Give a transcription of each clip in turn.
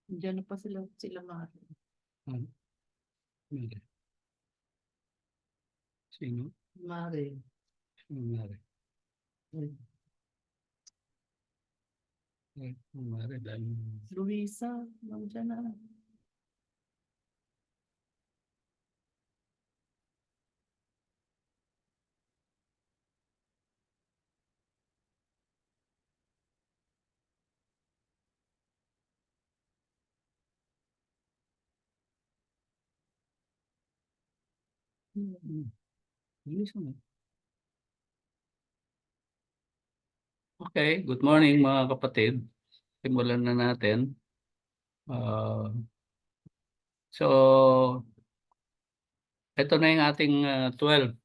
Diyan na pa sila Mari. Hmm. Mari. Sino? Mari. Sino Mari? Mari dahil Luisa, nandiyan na. bilis mo. Okay, good morning mga kapatid. Simulan na natin. So, ito na yung ating 12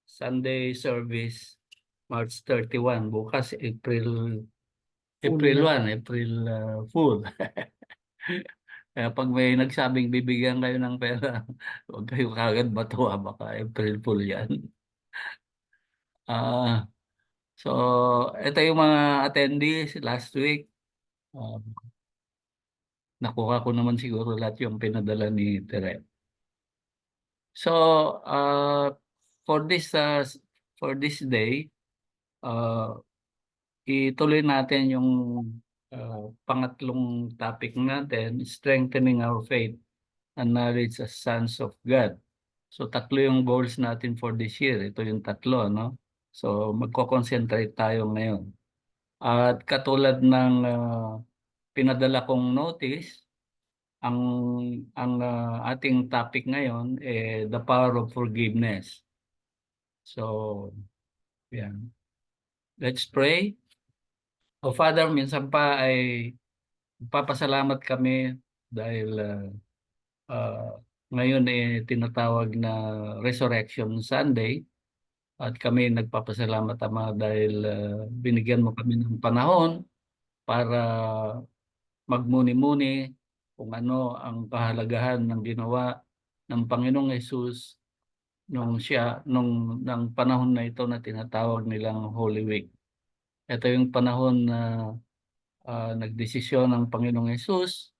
Sunday service, March 31. Bukas, April 1, April Fool. Kaya pag may nagsabing bibigyan kayo ng pera, huwag kayo kagad matuwa, baka April Fool yan. Ah, so, ito yung mga attendees last week. Ah, nakuha ko naman siguro lahat yung pinadala ni Tere. So, for this day, uh, ituloy natin yung pangatlong topic natin, strengthening our faith and knowledge as sons of God. So, tatlo yung goals natin for this year. Ito yung tatlo, no? So, magko-concentrate tayo ngayon. At katulad ng pinadala kong notice, ang ating topic ngayon the power of forgiveness. So, yan. Let's pray. O Father, minsan pa ay papasalamat kami dahil uh, ngayon tinatawag na Resurrection Sunday at kami nagpapasalamat Ama dahil binigyan mo kami ng panahon para magmuni-muni kung ano ang kahalagahan ng ginawa ng Panginoong Hesus nung panahon na ito na tinatawag nilang Holy Week. Ito yung panahon na nagdesisyon ng Panginoong Hesus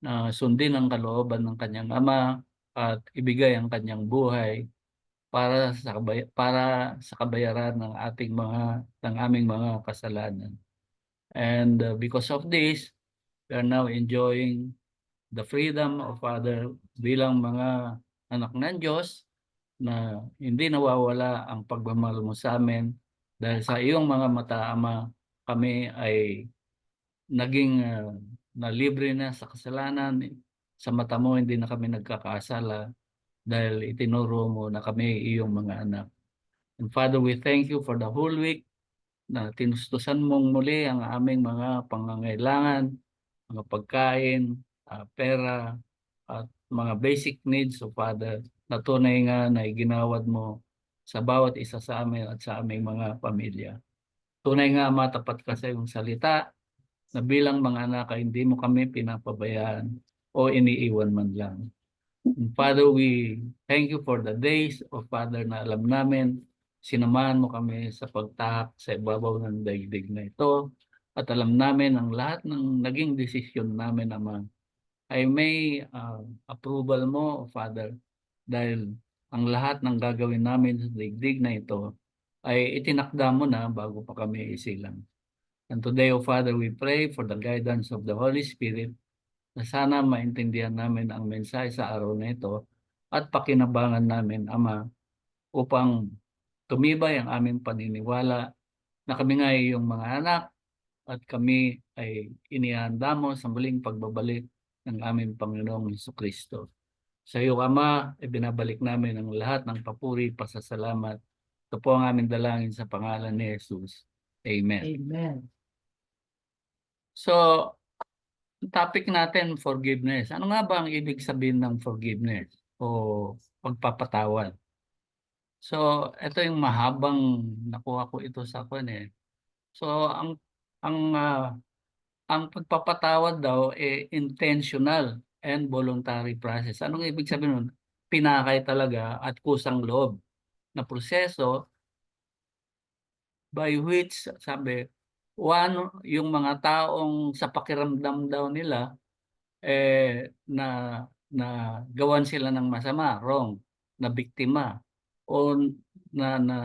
na sundin ang kalooban ng kanyang Ama at ibigay ang kanyang buhay para sa kabayaran ng aming mga kasalanan. And because of this, we are now enjoying the freedom of Father bilang mga anak ng Diyos na hindi nawawala ang pagmamahal mo sa amin dahil sa iyong mga mata, Ama, kami ay naging nalibre na sa kasalanan. Sa mata mo, hindi na kami nagkakasala dahil itinuro mo na kami iyong mga anak. And Father, we thank you for the whole week na tinustusan mong muli ang aming mga pangangailangan, mga pagkain, pera, at mga basic needs of Father na tunay nga na iginawad mo sa bawat isa sa amin at sa aming mga pamilya. Tunay nga matapat ka sa iyong salita na bilang mga anak ay hindi mo kami pinapabayaan o iniiwan man lang. And Father, we thank you for the days of Father na alam namin, sinamahan mo kami sa pagtahak sa ibabaw ng daigdig na ito at alam namin ang lahat ng naging desisyon namin, Ama, ay may approval mo, Father, dahil ang lahat ng gagawin namin sa daigdig na ito ay itinakda mo na bago pa kami isilang. And today, O Father, we pray for the guidance of the Holy Spirit na sana maintindihan namin ang mensahe sa araw na ito at pakinabangan namin, Ama, upang tumibay ang aming paniniwala na kami nga ay iyong mga anak at kami ay inihanda mo sa muling pagbabalik ng aming Panginoong Jesucristo. Sa iyo, Ama, ibinabalik namin ang lahat ng papuri, pasasalamat. Ito po ang aming dalangin sa pangalan ni Jesus. Amen. Amen. So, topic natin, forgiveness. Ano nga ba ang ibig sabihin ng forgiveness o pagpapatawad? So, ito yung mahabang nakuha ko ito sa akin eh. So, ang ah, ang pagpapatawad daw intentional and voluntary process. Anong ibig sabihin nun? Pinakay talaga at kusang loob na proseso by which, sabi, yung mga taong sa pakiramdam daw nila na na gawan sila ng masama, wrong, na biktima o na na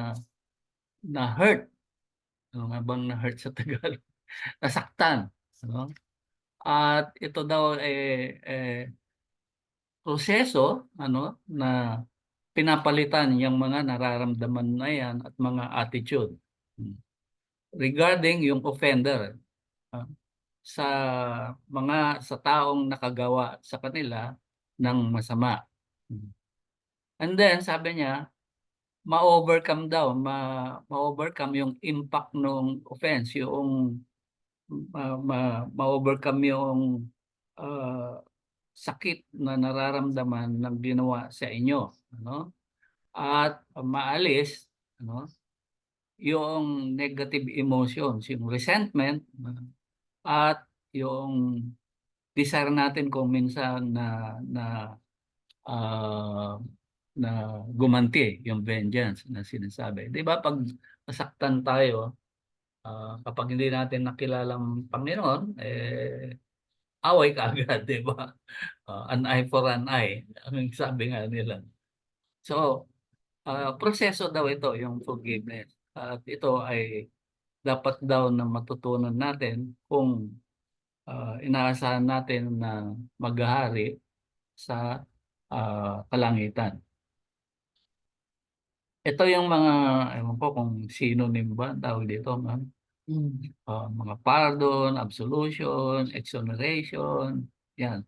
na hurt, ano nga bang na hurt sa Tagalog? Nasaktan, ano? At ito daw proseso na pinapalitan yung mga nararamdaman na yan at mga attitude regarding yung offender ah, sa sa taong nakagawa sa kanila ng masama. And then sabi niya, ma-overcome daw, ma-overcome yung impact ng offense, yung ma-overcome yung ah, sakit na nararamdaman ng ginawa sa inyo, ano? At maalis, ano, yung negative emotions, yung resentment, at yung desire natin kung minsan ah, na gumanti, yung vengeance na sinasabi. 'Di ba pag nasaktan tayo, kapag hindi natin nakilalang Panginoon, away kaagad, 'di ba? An eye for an eye, ang sabi nga nila. So, proseso daw ito, yung forgiveness. At ito ay dapat daw na matutunan natin kung inaasahan natin na maghahari sa kalangitan. Ito yung mga, ewan ko kung synonym ba ang tawag dito, ma'am? Mga pardon, absolution, exoneration, yan.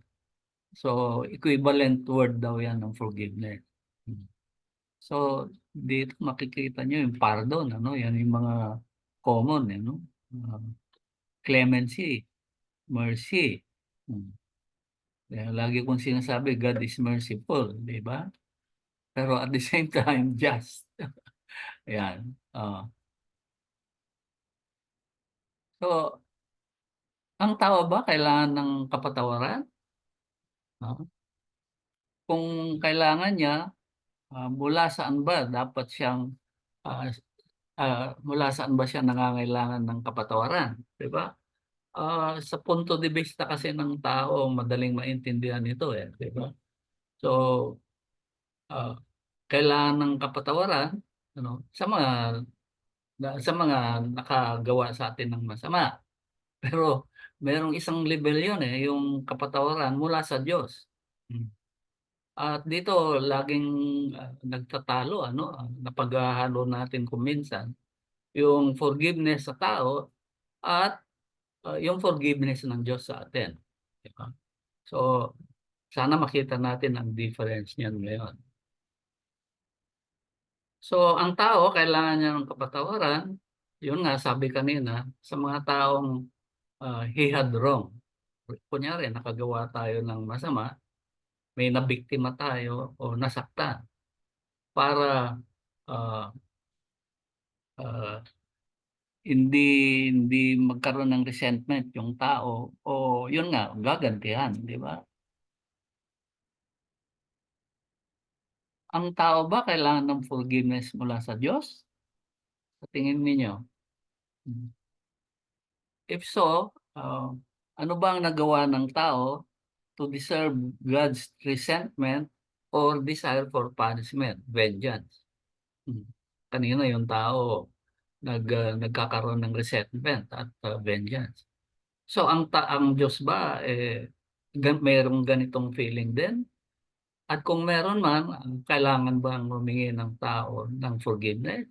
So, equivalent word daw yan ng forgiveness. So, dito makikita nyo yung pardon, ano? Yan yung mga common, no? Clemency, mercy. Kaya lagi kong sinasabi, God is merciful, di ba? Pero at the same time, just. Ayan. So, ang tao ba kailangan ng kapatawaran? No? Kung kailangan niya, mula saan ba dapat siyang ah, mula saan ba siya nangangailangan ng kapatawaran, 'di ba? Sa punto de vista kasi ng tao, madaling maintindihan ito, 'di ba? So, ah, kailangan ng kapatawaran sa mga nakagawa sa atin ng masama. Pero merong isang level 'yun yung kapatawaran mula sa Diyos. Hmm. At dito laging nagtatalo napaghahalo natin kung minsan yung forgiveness sa tao at yung forgiveness ng Diyos sa atin, 'di ba? So, sana makita natin ang difference niyan ngayon. So, ang tao kailangan niya ng kapatawaran, yun nga sabi kanina, sa mga taong he had wrong. Kunyari nakagawa tayo ng masama, may nabiktima tayo o nasaktan para ah, ah, hindi hindi magkaroon ng resentment yung tao o yun nga gagantihan, 'di ba? Ang tao ba kailangan ng forgiveness mula sa Diyos? Sa tingin ninyo? Hmm. If so, ano ba ang nagawa ng tao to deserve God's resentment or desire for punishment, vengeance? Hmm. Kanina yung tao nagkakaroon ng resentment at vengeance. So ang Diyos ba mayroong ganitong feeling din? At kung meron man, kailangan bang humingi ng tao ng forgiveness?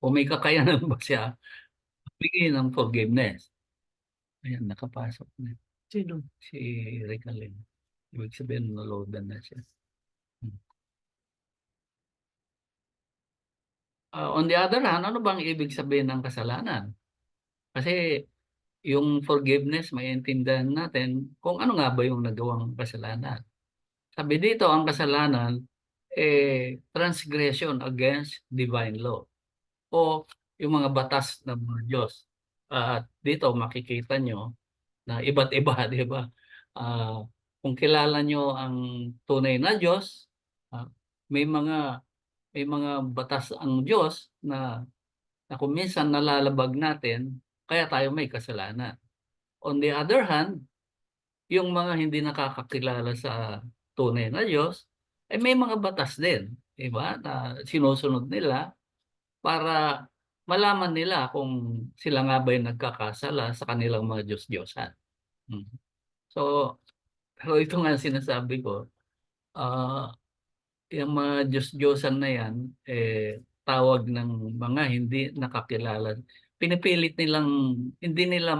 O may kakayanan ba siya humingi ng forgiveness? Ayan, nakapasok na Sino? si Recalin. Ibig sabihin na-loadan na siya. Hmm. On the other hand, ano bang ibig sabihin ng kasalanan? Kasi yung forgiveness, maiintindihan natin kung ano nga ba yung nagawang kasalanan. Sabi dito, ang kasalanan, transgression against divine law o yung mga batas ng mga Diyos. At dito makikita nyo na iba't iba, di ba? Ah, kung kilala nyo ang tunay na Diyos, ah, may mga may mga batas ang Diyos na na kung minsan nalalabag natin, kaya tayo may kasalanan. On the other hand, yung mga hindi nakakakilala sa tunay na Diyos, ay may mga batas din, di ba, na sinusunod nila para malaman nila kung sila nga ba yung nagkakasala sa kanilang mga Diyos-Diyosan. Mm. So, pero ito nga ang sinasabi ko, ah, yung mga Diyos-Diyosan na yan, tawag ng mga hindi nakakilala. Pinipilit nilang, hindi nila,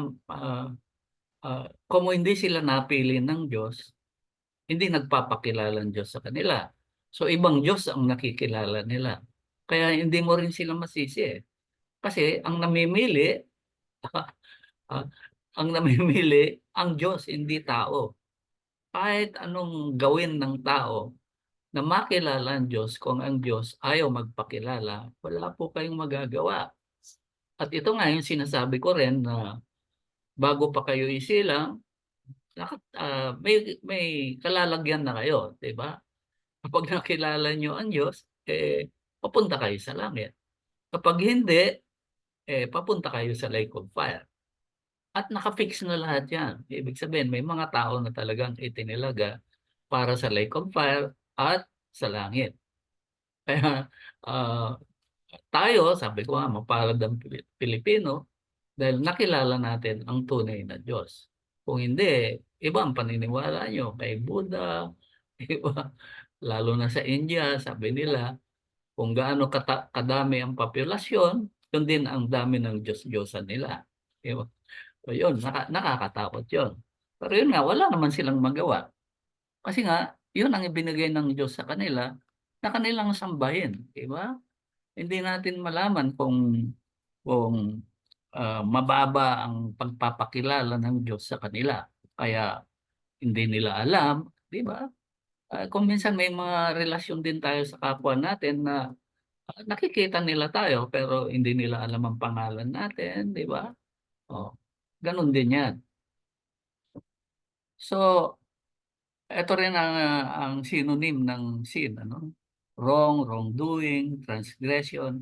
kung hindi sila napili ng Diyos, hindi nagpapakilala ng Diyos sa kanila. So, ibang Diyos ang nakikilala nila. Kaya hindi mo rin sila masisi eh. Kasi ang namimili, ah, ang namimili, ang Diyos, hindi tao. Kahit anong gawin ng tao na makilala ang Diyos, kung ang Diyos ayaw magpakilala, wala po kayong magagawa. At ito nga yung sinasabi ko rin na bago pa kayo isilang, may kalalagyan na kayo, di ba? Kapag nakilala nyo ang Diyos, papunta kayo sa langit. Kapag hindi, papunta kayo sa lake of fire. At nakafix na lahat yan. Ibig sabihin, may mga tao na talagang itinilaga para sa lake of fire at sa langit. Kaya tayo, sabi ko nga, mapalad ang Pilipino dahil nakilala natin ang tunay na Diyos. Kung hindi, iba ang paniniwala nyo kay Buddha, iba, lalo na sa India, sabi nila, kung gaano kadami ang populasyon, yun din ang dami ng Diyos-Diyosan nila. Diba? So yun, nakakatakot yun. Pero yun nga, wala naman silang magawa. Kasi nga, yun ang ibinigay ng Diyos sa kanila na kanilang sambahin. Diba? Hindi natin malaman kung mababa ang pagpapakilala ng Diyos sa kanila. Kaya hindi nila alam, di ba? Kung minsan may mga relasyon din tayo sa kapwa natin na nakikita nila tayo pero hindi nila alam ang pangalan natin, di ba? Oh, ganun din yan. So, ito rin ang synonym ng sin, ano? Wrong, wrongdoing, transgression.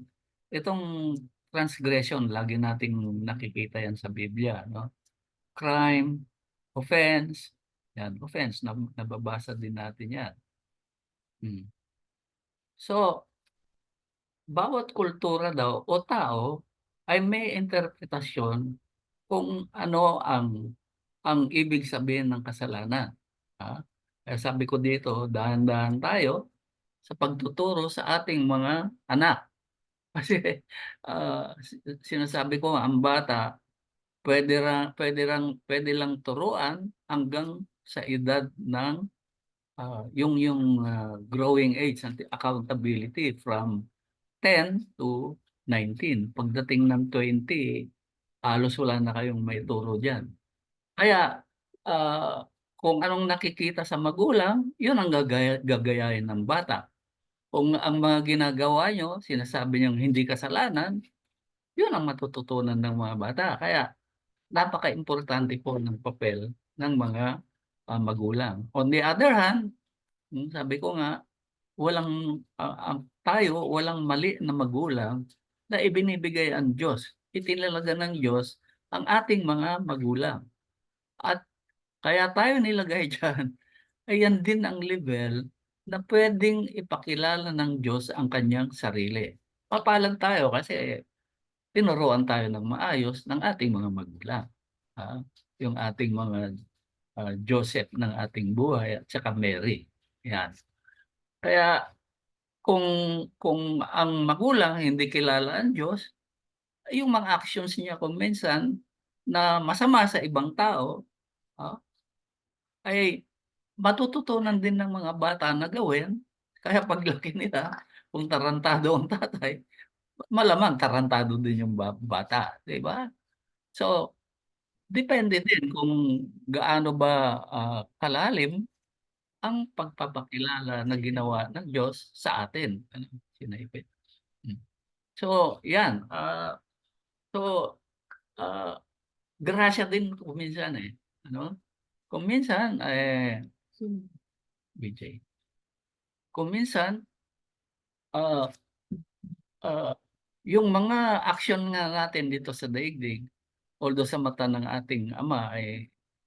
Itong transgression, lagi nating nakikita yan sa Biblia, no? Crime, offense, yan, offense, nababasa din natin yan. Hmm. So, bawat kultura daw o tao ay may interpretasyon kung ano ang ibig sabihin ng kasalanan. Ha? Kaya sabi ko dito, dahan-dahan tayo sa pagtuturo sa ating mga anak. Kasi sinasabi ko ang bata pwede lang turuan hanggang sa edad ng yung growing age and accountability from 10 to 19. Pagdating ng 20, halos wala na kayong may turo diyan. Kaya kung anong nakikita sa magulang, yun ang gagayahin ng bata. Kung ang mga ginagawa nyo, sinasabi nyo hindi kasalanan, yun ang matututunan ng mga bata. Kaya napaka-importante po ng papel ng mga magulang. On the other hand, sabi ko nga, walang mali na magulang na ibinibigay ang Diyos. Itinalaga ng Diyos ang ating mga magulang. At kaya tayo nilagay dyan, ayan din ang level na pwedeng ipakilala ng Diyos ang kanyang sarili. Papalag tayo kasi tinuruan tayo ng maayos ng ating mga magulang. Yung ating mga Joseph ng ating buhay at saka Mary. Yan. Kaya kung ang magulang hindi kilala ang Diyos, yung mga actions niya kung minsan na masama sa ibang tao, ay matututunan din ng mga bata na gawin. Kaya paglaki nila, kung tarantado ang tatay, malamang tarantado din yung bata, di ba? So, depende din kung gaano ba kalalim ang pagpapakilala na ginawa ng Diyos sa atin. Ano, sinaipit. So, yan. So, uh, grasya din kung minsan eh. Ano? Kung minsan, BJ, kung minsan, uh, uh, yung mga aksyon nga natin dito sa daigdig, although sa mata ng ating Ama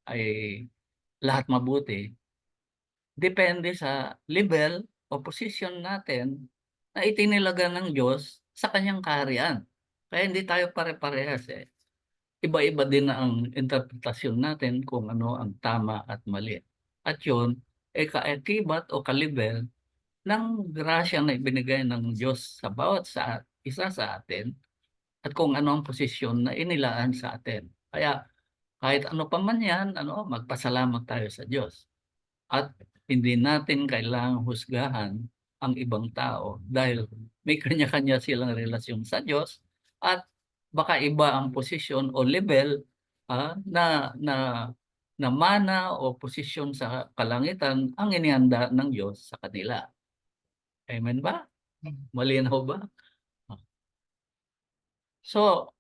ay lahat mabuti, depende sa level o posisyon natin na itinilaga ng Diyos sa kanyang kaharian. Kaya hindi tayo pare-parehas, eh. Iba-iba din na ang interpretasyon natin kung ano ang tama at mali. At yun, kaakibat o kalibel ng grasya na ibinigay ng Diyos sa bawat isa sa atin at kung ano ang posisyon na inilaan sa atin. Kaya kahit ano pa man yan, magpasalamat tayo sa Diyos. At hindi natin kailangang husgahan ang ibang tao dahil may kanya-kanya silang relasyon sa Diyos at baka iba ang posisyon o level na mana o posisyon sa kalangitan ang inihanda ng Diyos sa kanila. Amen ba? Malinaw ba? So,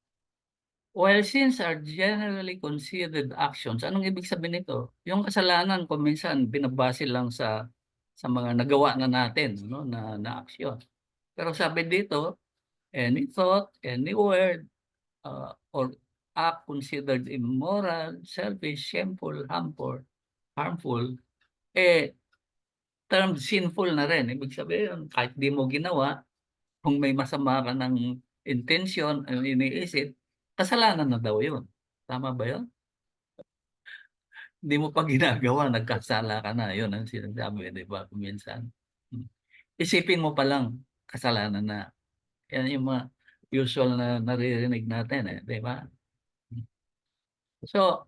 while sins are generally considered actions, anong ibig sabihin nito? Yung kasalanan kung minsan binabase lang sa mga nagawa na natin, na aksyon. Pero sabi dito, any thought, any word, or act considered immoral, selfish, shameful, harmful, termed sinful na rin. Ibig sabihin, kahit di mo ginawa, kung may masama ka ng intensyon, iniisip, kasalanan na daw yun. Tama ba yun? Hindi mo pa ginagawa, nagkasala ka na. Yun ang sinasabi, di ba? Minsan. Isipin mo pa lang, kasalanan na. Yan yung mga usual na naririnig natin, di ba? So,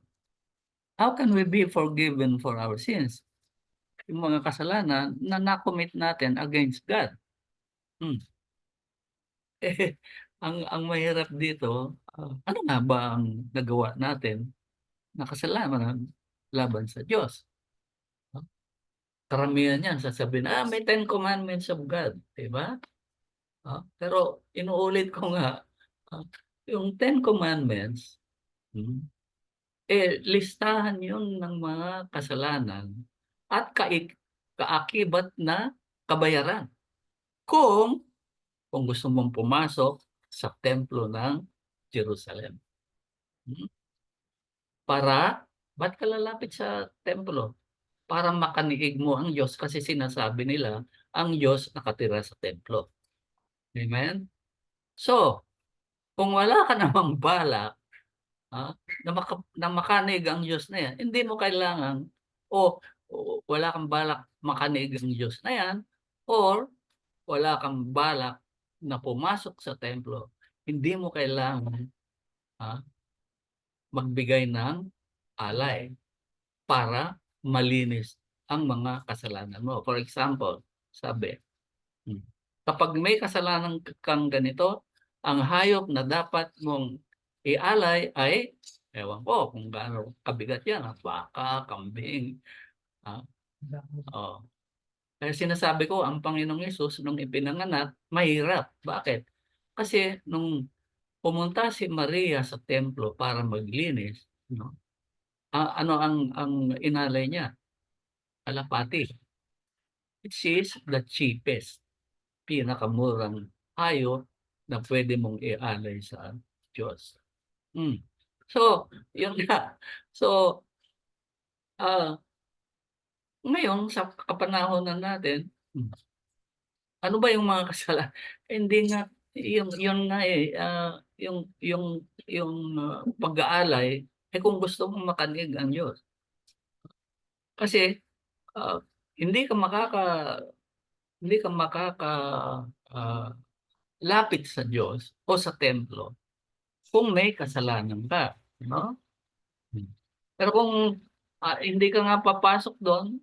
how can we be forgiven for our sins? Yung mga kasalanan na na-commit natin against God. Hmm. Eh, ang mahirap dito, ano nga ba ang nagawa natin na kasalanan laban sa Diyos? Karamihan yan sasabihin, may 10 Commandments of God, di ba? Pero inuulit ko nga, yung 10 Commandments, listahan yun ng mga kasalanan at kaakibat na kabayaran. Kung gusto mong pumasok sa templo ng Jerusalem. Ba't ka lalapit sa templo? Para makaniig mo ang Diyos kasi sinasabi nila, ang Diyos nakatira sa templo. Amen? So, kung wala ka namang balak na makanig ang Diyos na yan, hindi mo kailangan o wala kang balak makanig ang Diyos na yan or wala kang balak na pumasok sa templo, hindi mo kailangan magbigay ng alay para malinis ang mga kasalanan mo. For example, sabi, kapag may kasalanan kang ganito, ang hayop na dapat mong ialay ay, ewan ko kung gaano kabigat yan, baka, kambing. Kaya sinasabi ko, ang Panginoong Yesus nung ipinanganak, mahirap. Bakit? Kasi nung pumunta si Maria sa templo para maglinis, ano ang inalay niya? Kalapati. Which is the cheapest, pinakamurang hayop na pwede mong ialay sa Diyos. So, yun nga. So, ngayon sa kapanahonan natin, ano ba yung mga kasalanan? Hindi nga yun nga yung pag-aalay kung gusto mong makanig ang Diyos. Kasi hindi ka lapit sa Diyos o sa templo kung may kasalanan ka, no? Pero kung hindi ka nga papasok doon,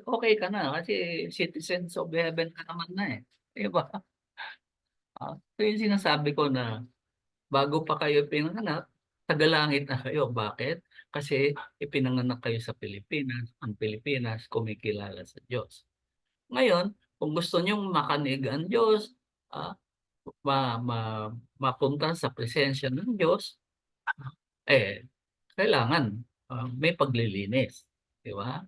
okay ka na kasi citizens of heaven ka naman na eh. Di ba? So yung sinasabi ko na bago pa kayo pinanganak, tagalangit na kayo. Bakit? Kasi ipinanganak kayo sa Pilipinas. Ang Pilipinas kumikilala sa Diyos. Ngayon, kung gusto nyong makanig ang Diyos, mapunta sa presensya ng Diyos, kailangan may paglilinis. Di ba?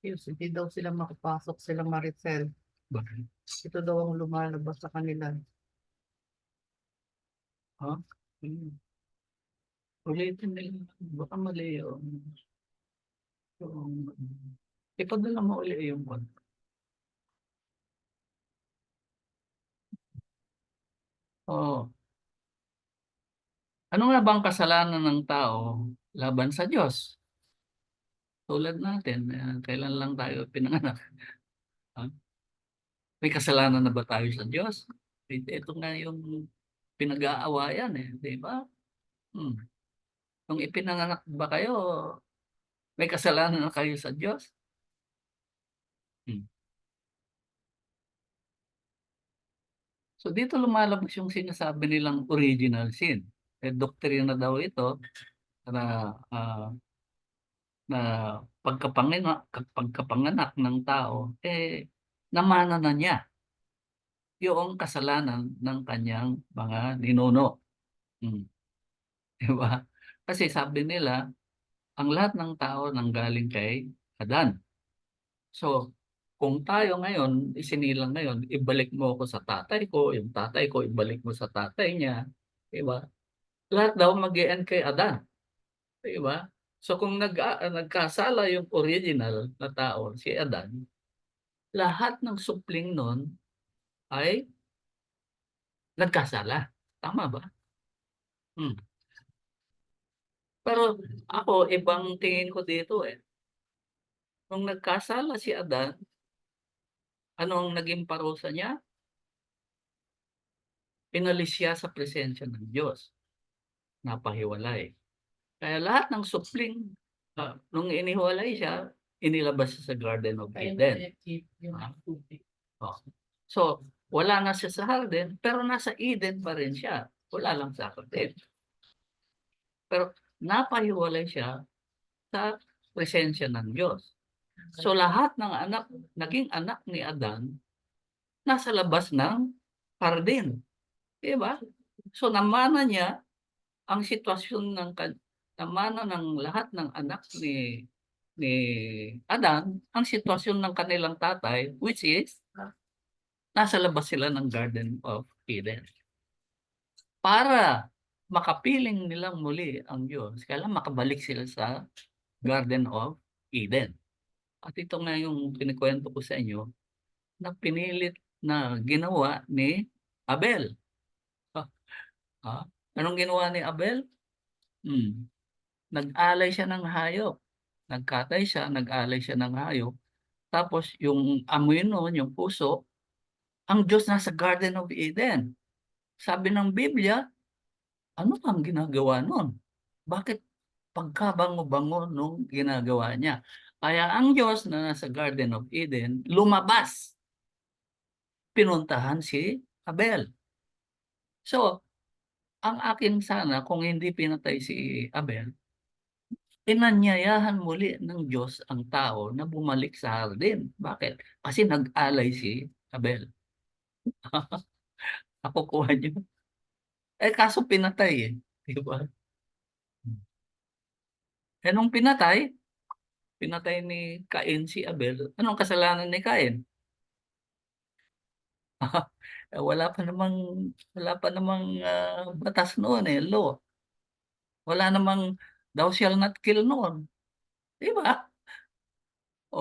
Yes, hindi daw sila makapasok sila Maricel. Bakit? Ito daw ang lumalabas sa kanila. Ha? Ulitin nila. Baka mali yung ipadala mo uli yung one. Oo. Ano nga bang kasalanan ng tao laban sa Diyos? Tulad natin, kailan lang tayo pinanganak? Ha? May kasalanan na ba tayo sa Diyos? Ito nga yung pinag-aawayan di ba? Hmm. Nung ipinanganak ba kayo, may kasalanan na kayo sa Diyos? Hmm. So dito lumalabas yung sinasabi nilang original sin. Doktrina daw ito na na pagkapanganak ng tao, namana na niya yung kasalanan ng kanyang mga ninuno. Hmm. Di ba? Kasi sabi nila, ang lahat ng tao nanggaling kay Adan. So, kung tayo ngayon, isinilang ngayon, ibalik mo ako sa tatay ko, yung tatay ko, ibalik mo sa tatay niya. Di ba? Lahat daw mag-i-end kay Adan. Di ba? So, kung nagkasala yung original na tao, si Adan, lahat ng supling nun ay nagkasala. Tama ba? Hmm. Pero ako, ibang tingin ko dito Nung nagkasala si Adan, ano ang naging parusa niya? Inalis siya sa presensya ng Diyos. Napahiwalay. Kaya lahat ng supling, nung inihiwalay siya, inilabas siya sa Garden of Eden. Oh. So, wala na siya sa Garden, pero nasa Eden pa rin siya. Wala lang sa Garden. Pero napahiwalay siya sa presensya ng Diyos. So, lahat ng naging anak ni Adan, nasa labas ng Garden. Diba? So, namana niya ang sitwasyon namana ng lahat ng anak ni Adan, ang sitwasyon ng kanilang tatay, which is nasa labas sila ng Garden of Eden. Para makapiling nilang muli ang Diyos, kailangan makabalik sila sa Garden of Eden. At ito nga yung kinikwento ko sa inyo na pinilit na ginawa ni Abel. Anong ginawa ni Abel? Nag-alay siya ng hayop. Nagkatay siya, nag-alay siya ng hayop. Tapos yung amoy noon, yung puso, ang Diyos nasa Garden of Eden. Sabi ng Biblia, ano ang ginagawa noon? Bakit pagkabango-bango nung ginagawa niya? Kaya ang Diyos na nasa Garden of Eden, lumabas. Pinuntahan si Abel. So, ang akin sana, kung hindi pinatay si Abel, inanyayahan muli ng Diyos ang tao na bumalik sa hardin. Bakit? Kasi nag-alay si Abel. Nakukuha niyo. Kaso pinatay Di ba? Nung pinatay ni Cain si Abel, anong kasalanan ni Cain? Wala pa namang batas noon law. Wala namang thou shall not kill noon. Di ba?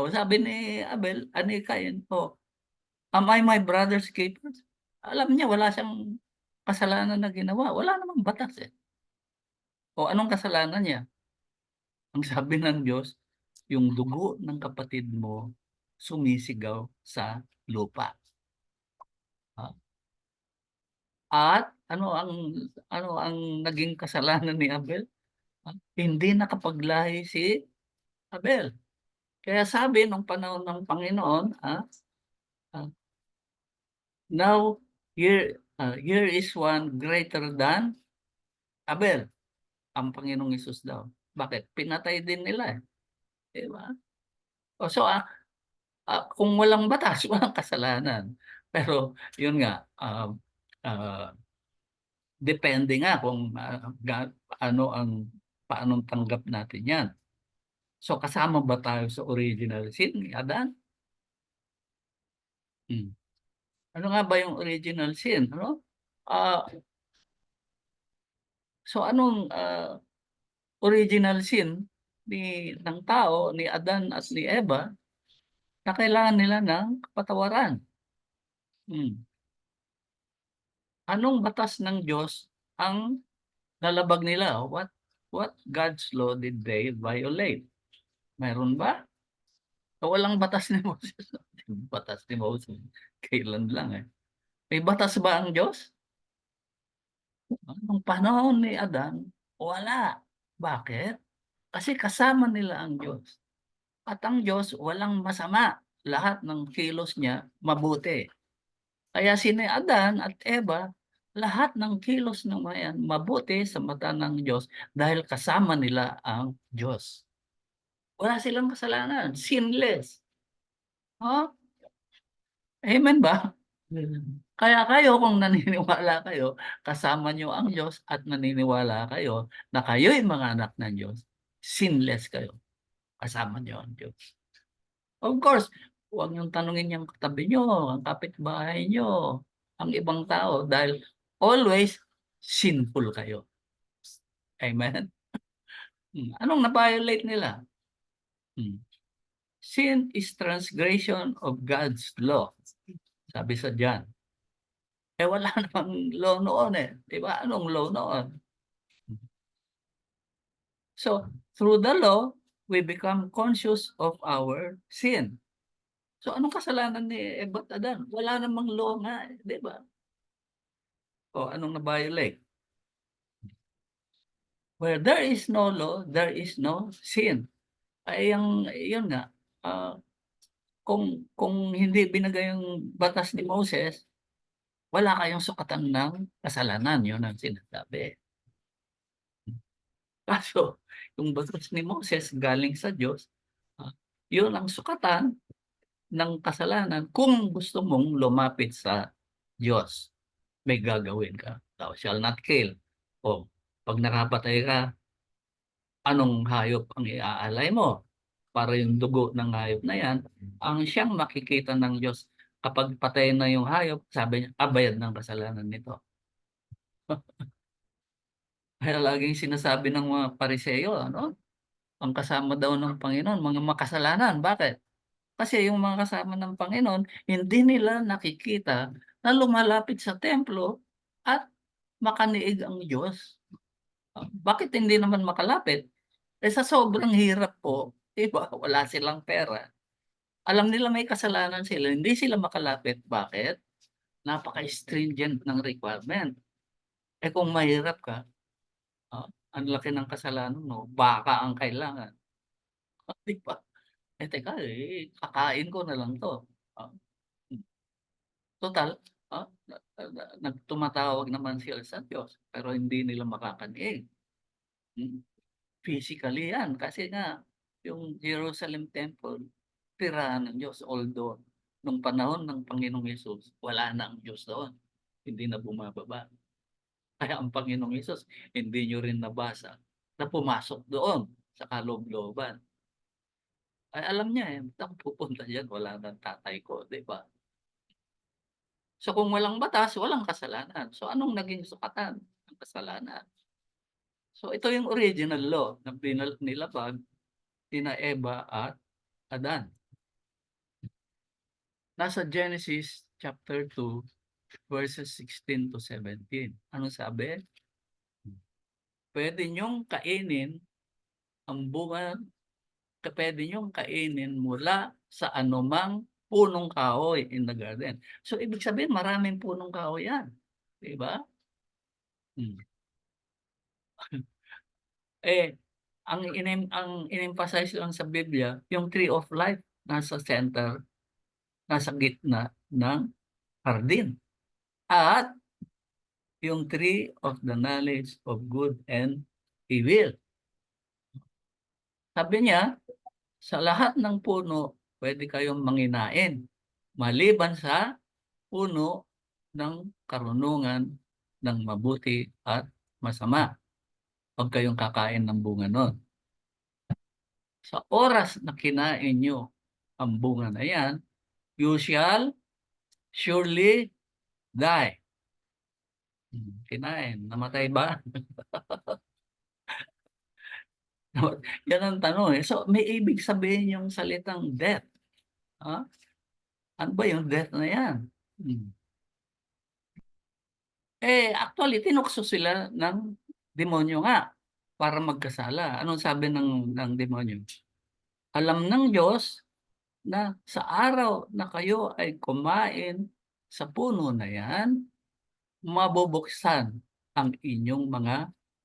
Sabi ni Abel, ani Cain, am I my brother's keeper? Alam niya, wala siyang kasalanan na ginawa. Wala namang batas anong kasalanan niya? Ang sabi ng Diyos, yung dugo ng kapatid mo sumisigaw sa lupa. At ano ang naging kasalanan ni Abel? Hindi nakapaglahi si Abel. Kaya sabi nung panahon ng Panginoon, ah, now here is one greater than Abel, ang Panginoong Hesus daw. Bakit? Pinatay din nila Di ba? Kung walang batas, walang kasalanan. Pero yun nga, depende nga kung ano paano tanggap natin yan. So kasama ba tayo sa original sin ni Adan? Hmm. Ano nga ba yung original sin? Ah, So anong original sin ng tao, ni Adan at ni Eva, na kailangan nila ng kapatawaran? Hmm. Anong batas ng Diyos ang nalabag nila? What God's law did they violate? Meron ba? O walang batas ni Moses? Batas ni Moses, kailan lang eh. May batas ba ang Diyos? Nung panahon ni Adan, wala. Bakit? Kasi kasama nila ang Diyos. At ang Diyos walang masama. Lahat ng kilos niya mabuti. Kaya sina Adan at Eva, lahat ng kilos ng mayan mabuti sa mata ng Diyos dahil kasama nila ang Diyos. Wala silang kasalanan, sinless. Oh, amen ba? Kaya kayo kung naniniwala kayo, kasama niyo ang Diyos at naniniwala kayo na kayo'y mga anak ng Diyos, sinless kayo. Kasama niyo ang Diyos. Of course, huwag niyong tanungin yung katabi niyo, ang kapitbahay niyo, ang ibang tao dahil always sinful kayo. Amen? Anong na-violate nila? Sin is transgression of God's law. Sabi sa John. Wala namang law noon eh. Diba? Anong law noon? So, through the law, we become conscious of our sin. So, anong kasalanan ni Eva at Adan? Wala namang law nga, di ba? O, anong na-violate? Where there is no law, there is no sin. Ay, yun nga, kung hindi binigay yung batas ni Moses, wala kayong sukatan ng kasalanan. Yun ang sinasabi. Kaso, yung batas ni Moses galing sa Diyos, yun ang sukatan ng kasalanan kung gusto mong lumapit sa Diyos. May gagawin ka. Thou shall not kill. O, pag nakapatay ka, anong hayop ang iaalay mo? Para yung dugo ng hayop na yan, ang siyang makikita ng Diyos. Kapag patay na yung hayop, sabi niya, bayad ng kasalanan nito. Kaya laging sinasabi ng mga Pariseo, ano? Ang kasama daw ng Panginoon, mga makasalanan. Bakit? Kasi yung mga kasama ng Panginoon, hindi nila nakikita na lumalapit sa templo at makaniig ang Diyos. Bakit hindi naman makalapit? Sa sobrang hirap po, diba? Wala silang pera. Alam nila may kasalanan sila, hindi sila makalapit. Bakit? Napaka-stringent ng requirement. Kung mahirap ka, ang laki ng kasalanan mo, baka ang kailangan. Diba? Teka, kakain ko na lang to. Total, tumatawag naman sila sa Diyos, pero hindi nila makakaniig. Physically yan, kasi nga, yung Jerusalem Temple, tirahan ng Diyos. Although, nung panahon ng Panginoong Yesus, wala na ang Diyos doon. Hindi na bumababa. Kaya ang Panginoong Yesus, hindi nyo rin nabasa na pumasok doon sa kaloob-looban. Ay, alam niya ako pupunta dyan, wala nang tatay ko, di ba? So kung walang batas, walang kasalanan. So anong naging sukatan ng kasalanan? So ito yung original law na nilabag sina Eva at Adan. Nasa Genesis chapter 2, verses 16 to 17. Ano sabi? Pwede niyong kainin ang bunga, pwede niyong kainin mula sa anumang punong kahoy in the garden. So ibig sabihin maraming punong kahoy yan. Diba? Ang in-emphasize lang sa Biblia, yung tree of life nasa center, nasa gitna ng hardin. At yung tree of the knowledge of good and evil. Sabi niya, sa lahat ng puno, pwede kayong manginain. Maliban sa puno ng karunungan ng mabuti at masama. Huwag kayong kakain ng bunga nun. Sa oras na kinain nyo ang bunga na yan, you shall surely die. Kinain, namatay ba? Yan ang tanong eh. So may ibig sabihin yung salitang death. Ha? Ano ba yung death na yan? Hmm. Actually, tinukso sila ng demonyo nga para magkasala. Anong sabi ng demonyo? Alam ng Diyos na sa araw na kayo ay kumain sa puno na yan, mabubuksan ang inyong mga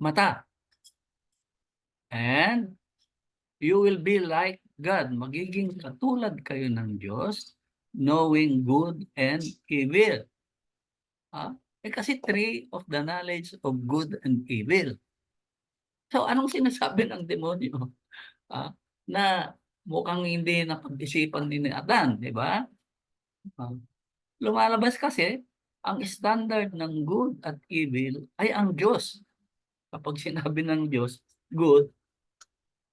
mata. And you will be like God. Magiging katulad kayo ng Diyos, knowing good and evil. Kasi tree of the knowledge of good and evil. So anong sinasabi ng demonyo? Ah, na mukhang hindi napag-isipan ni Adan, di ba? Ah, lumalabas kasi ang standard ng good at evil ay ang Diyos. Kapag sinabi ng Diyos, good,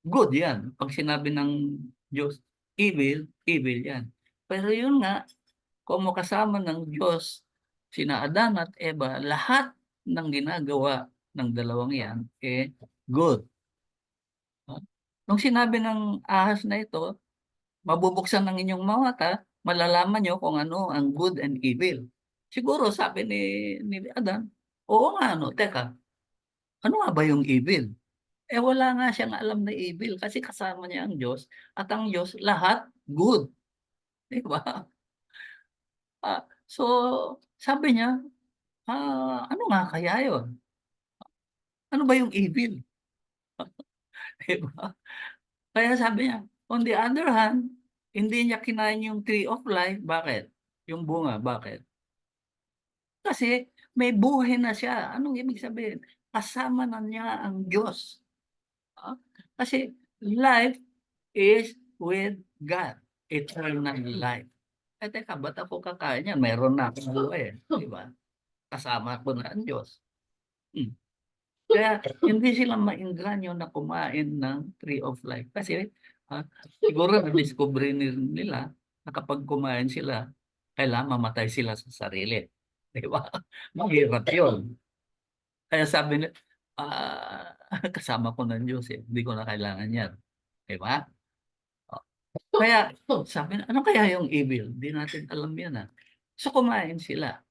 good yan. Pag sinabi ng Diyos, evil, evil yan. Pero yun nga, kung makasama ng Diyos, sina Adan at Eva, lahat ng ginagawa ng dalawang yan, good. Nung sinabi ng ahas na ito, mabubuksan ng inyong mga mata, malalaman nyo kung ano ang good and evil. Siguro sabi ni Adan, oo nga, no, teka, ano nga ba yung evil? Wala nga siyang alam na evil kasi kasama niya ang Diyos at ang Diyos lahat good. Di ba? So, sabi niya, ano nga kaya yun? Ano ba yung evil? Di ba? Kaya sabi niya, on the other hand, hindi niya kinain yung tree of life. Bakit? Yung bunga, bakit? Kasi may buhay na siya. Anong ibig sabihin? Kasama na niya ang Diyos. Ah, Kasi life is with God. Eternal life. Teka, ba't ako kakain yan? Meron na akong buhay. Di ba? Kasama ko na ang Diyos. Hmm. Kaya hindi sila maengganyo na kumain ng tree of life. Kasi siguro na-discover nila na kapag kumain sila, kailangan mamatay sila sa sarili. Di ba? Mahirap yun. Kaya sabi nila, kasama ko ng Diyos eh. Hindi ko na kailangan yan. Di ba? Kaya sabi na, ano kaya yung evil? Hindi natin alam yan ah. So kumain sila.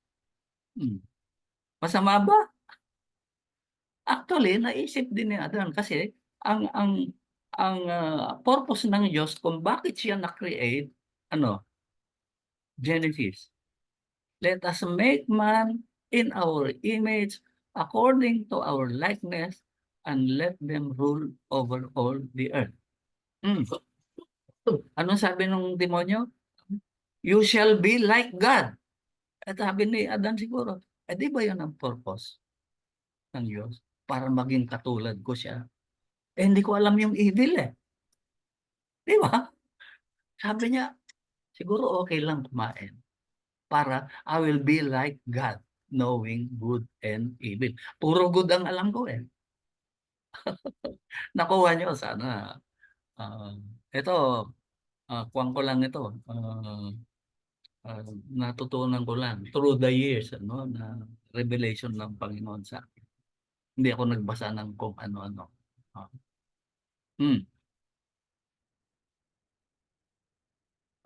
Hmm. Masama ba? Actually, naisip din ni Adan kasi ang purpose ng Diyos kung bakit siya na-create, ano, Genesis. Let us make man in our image according to our likeness and let them rule over all the earth. Hmm. Anong sabi ng demonyo? You shall be like God. At sabi ni Adan siguro, di ba yun ang purpose ng Diyos? Para maging katulad ko siya. Hindi ko alam yung evil eh. Di ba? Sabi niya, siguro okay lang kumain para I will be like God, knowing good and evil. Puro good ang alam ko eh. Nakuha niyo sana. Ito, kuwan ko lang ito. Natutunan ko lang through the years, ano, na revelation ng Panginoon sa akin. Hindi ako nagbasa ng kung ano-ano. Ah, hmm.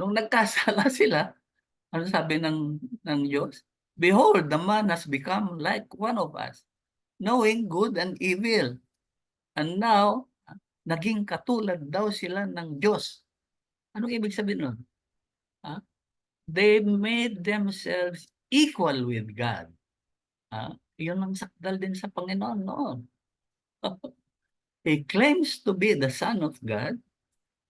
Nung nagkasala sila, ano sabi ng Diyos? Behold, the man has become like one of us, knowing good and evil. And now, naging katulad daw sila ng Diyos. Anong ibig sabihin nun? Ah, They made themselves equal with God. Yun ang sakdal din sa Panginoon noon. He claims to be the Son of God,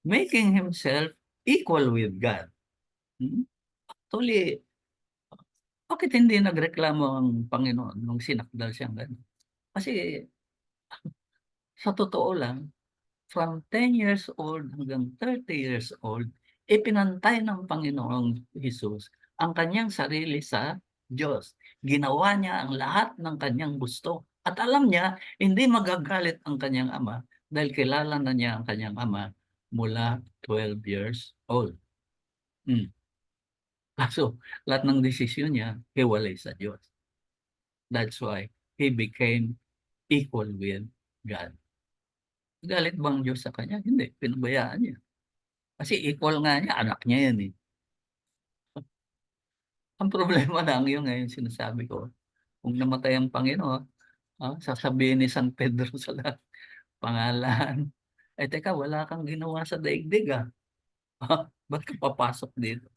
making himself equal with God. Actually, bakit hindi nagreklamo ang Panginoon nung sinakdal siyang gano'n? Kasi sa totoo lang, from 10 years old hanggang 30 years old, ipinantay ng Panginoong Hesus ang kanyang sarili sa Diyos. Ginawa niya ang lahat ng kanyang gusto. At alam niya, hindi magagalit ang kanyang ama dahil kilala na niya ang kanyang ama mula 12 years old. Kaso, lahat ng desisyon niya, hiwalay sa Diyos. That's why he became equal with God. Galit bang Diyos sa kanya? Hindi, pinabayaan niya. Kasi equal nga niya, anak niya yan eh. Ang problema lang yung ngayon sinasabi ko, kung namatay ang Panginoon, sasabihin ni San Pedro sa lahat, pangalan, eh teka, wala kang ginawa sa daigdig ah. Ba't ka papasok dito?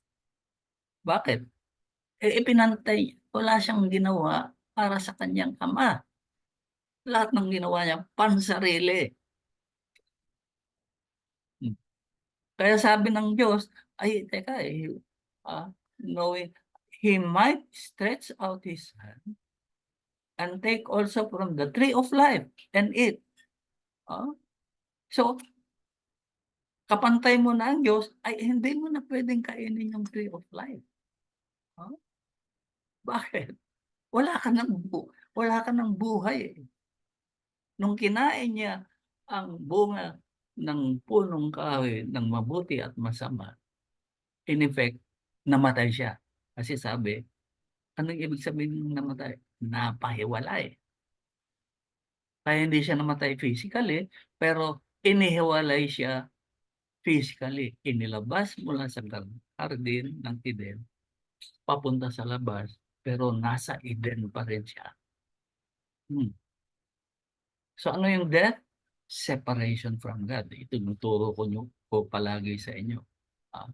Bakit? Eh ipinantay, wala siyang ginawa para sa kanyang ama. Lahat ng ginawa niya, pansarili. Hmm. Kaya sabi ng Diyos, ay teka knowing he might stretch out his hand and take also from the tree of life and eat. Ah, So, kapantay mo na ang Diyos, ay hindi mo na pwedeng kainin yung tree of life. Ah, Bakit? Wala ka ng buhay eh. Nung kinain niya ang bunga ng punong kahoy ng mabuti at masama, in effect, namatay siya. Kasi sabi, anong ibig sabihin ng namatay? Napahiwalay. Kaya hindi siya namatay physically, pero inihiwalay siya physically. Inilabas mula sa hardin ng Eden, papunta sa labas, pero nasa Eden pa rin siya. So ano yung death? Separation from God. Itinuturo ko palagi sa inyo. Ah,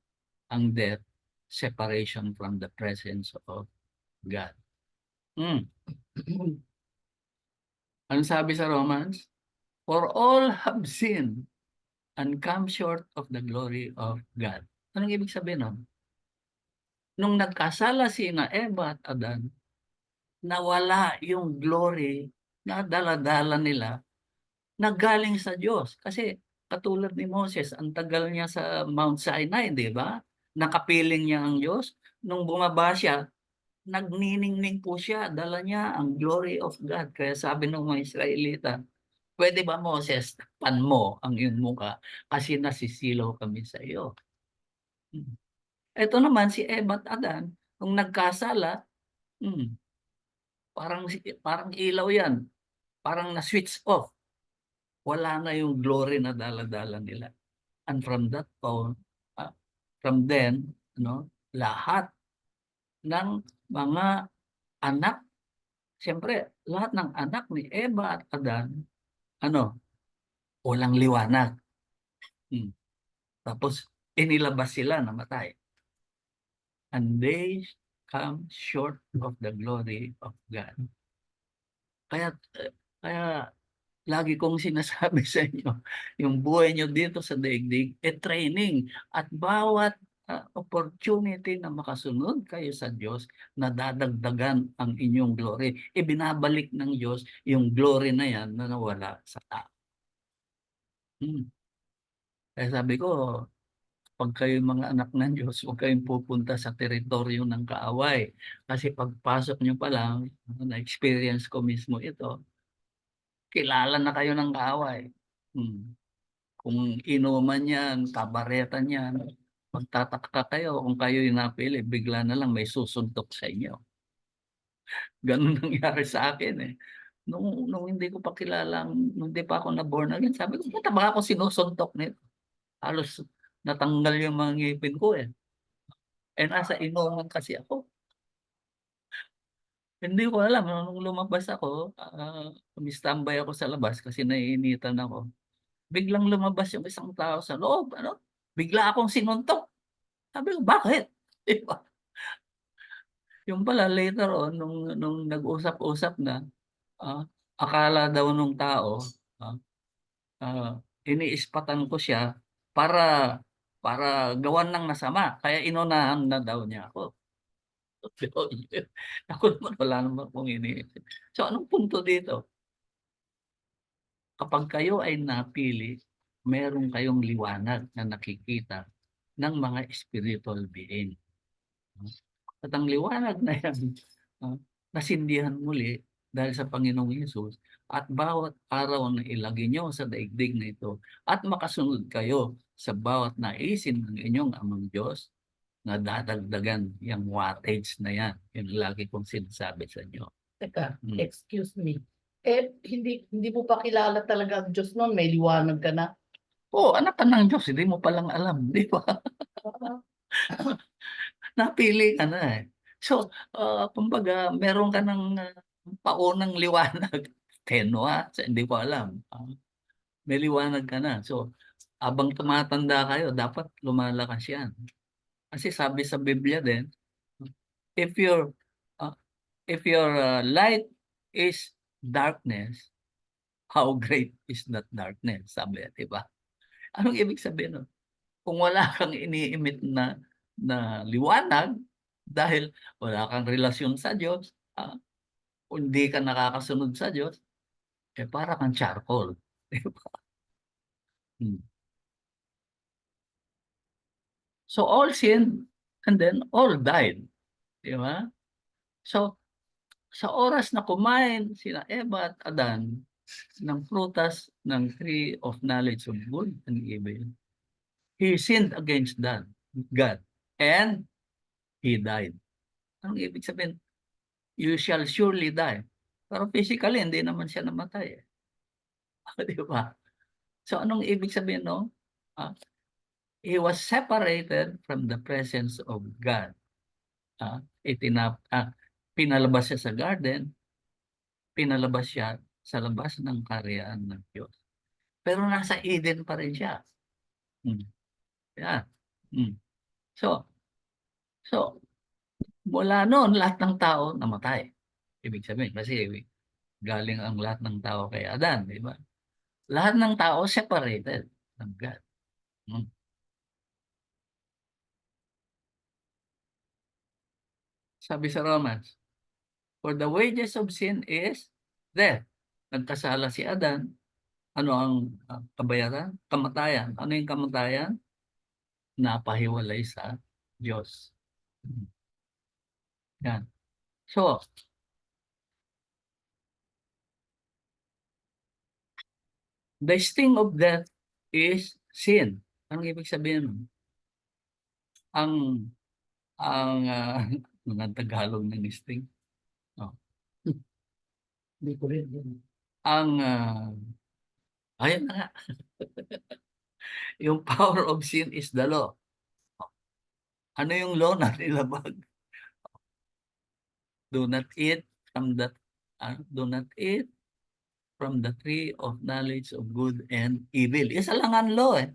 ang death, separation from the presence of God. Ano sabi sa Romans? For all have sinned and come short of the glory of God. Anong ibig sabihin nun? Nung nagkasala sina Eva at Adan, nawala yung glory na dala-dala nila na galing sa Diyos. Kasi katulad ni Moses, ang tagal niya sa Mount Sinai, di ba? Nakapiling niya ang Diyos. Nung bumaba siya, nagniningning po siya. Dala niya ang glory of God. Kaya sabi ng mga Israelita, pwede ba Moses, takpan mo ang iyong muka kasi nasisilaw kami sa iyo. Ito naman si Eva at Adan, nung nagkasala, parang ilaw yan. Parang na-switch off. Wala na yung glory na dala-dala nila. And from that point, from then, lahat ng mga anak, siyempre, lahat ng anak ni Eva at Adan, walang liwanag. Tapos, inilabas sila, namatay. And they come short of the glory of God. Kaya lagi kong sinasabi sa inyo, yung buhay nyo dito sa daigdig, training. At bawat opportunity na makasunod kayo sa Diyos, nadadagdagan ang inyong glory. Ibinabalik ng Diyos yung glory na yan na nawala sa tao. Kaya sabi ko, pag kayo mga anak ng Diyos, huwag kayong pupunta sa teritoryo ng kaaway. Kasi pagpasok nyo pa lang, na-experience ko mismo ito, kilala na kayo ng kaaway. Kung inuman yan, kabaretan yan, magtataka kayo kung kayo yung napili, bigla na lang may susuntok sa inyo. Ganun nangyari sa akin eh. Nung hindi ko pa kilala, nung hindi pa ako na-born again, sabi ko, ba't ba ako sinusuntok nito? Halos natanggal yung mga ngipin ko eh. Eh nasa inuman kasi ako. Hindi ko alam, nung lumabas ako, standby ako sa labas kasi naiinitan ako. Biglang lumabas yung isang tao sa loob, bigla akong sinuntok. Sabi ko, bakit? Diba? Yung pala, later on, nung nag-usap-usap na, akala daw nung tao, iniispatan ko siya para gawan ng masama. Kaya inunahan na daw niya ako. Ako naman, wala naman akong iniisip. So, anong punto dito? Kapag kayo ay napili, meron kayong liwanag na nakikita ng mga spiritual being. At ang liwanag na yan, nasindihan muli dahil sa Panginoong Hesus at bawat araw na ilagay nyo sa daigdig na ito at makasunod kayo sa bawat naisin ng inyong amang Diyos, na dadagdagan yung wattage na yan. Yung lagi kong sinasabi sa inyo. Teka, Hmm. excuse me. Hindi mo pa kilala talaga ang Diyos noon, may liwanag ka na. Anak ka ng Diyos, hindi mo palang alam, di ba? Napili ka na eh. So, kumbaga, meron ka ng paunang liwanag. Tenwa, hindi ko alam. May liwanag ka na. So, abang tumatanda kayo, dapat lumalakas yan. Kasi sabi sa Biblia din, if your uh, if your light is darkness, how great is that darkness? Sabi, di ba? Anong ibig sabihin nun? Kung wala kang iniimit na liwanag, dahil wala kang relasyon sa Diyos, kung hindi ka nakakasunod sa Diyos, para kang charcoal. Di ba? Hmm. So all sinned and then all died. Di ba? So sa oras na kumain sina Eva at Adan ng prutas ng tree of knowledge of good and evil, he sinned against God, and he died. Anong ibig sabihin? You shall surely die. Pero physically, hindi naman siya namatay. Di ba? So anong ibig sabihin, no? He was separated from the presence of God. Pinalabas siya sa garden, pinalabas siya sa labas ng kaharian ng Diyos. Pero nasa Eden pa rin siya. Yeah. So, mula noon, lahat ng tao namatay. Ibig sabihin, kasi galing ang lahat ng tao kay Adan, di ba? Lahat ng tao separated ng God. Sabi sa Romans, for the wages of sin is death. Nagkasala si Adan. Ano ang kabayaran? Kamatayan. Ano yung kamatayan? Napahiwalay sa Diyos. Yan. So, the sting of death is sin. Anong ibig sabihin nun? Mga Tagalog ng sting. Hindi ko rin. Ayun na nga. Yung power of sin is the law. Ano yung law na nilabag? Do not eat from that do not eat from the tree of knowledge of good and evil. Isa lang ang law eh.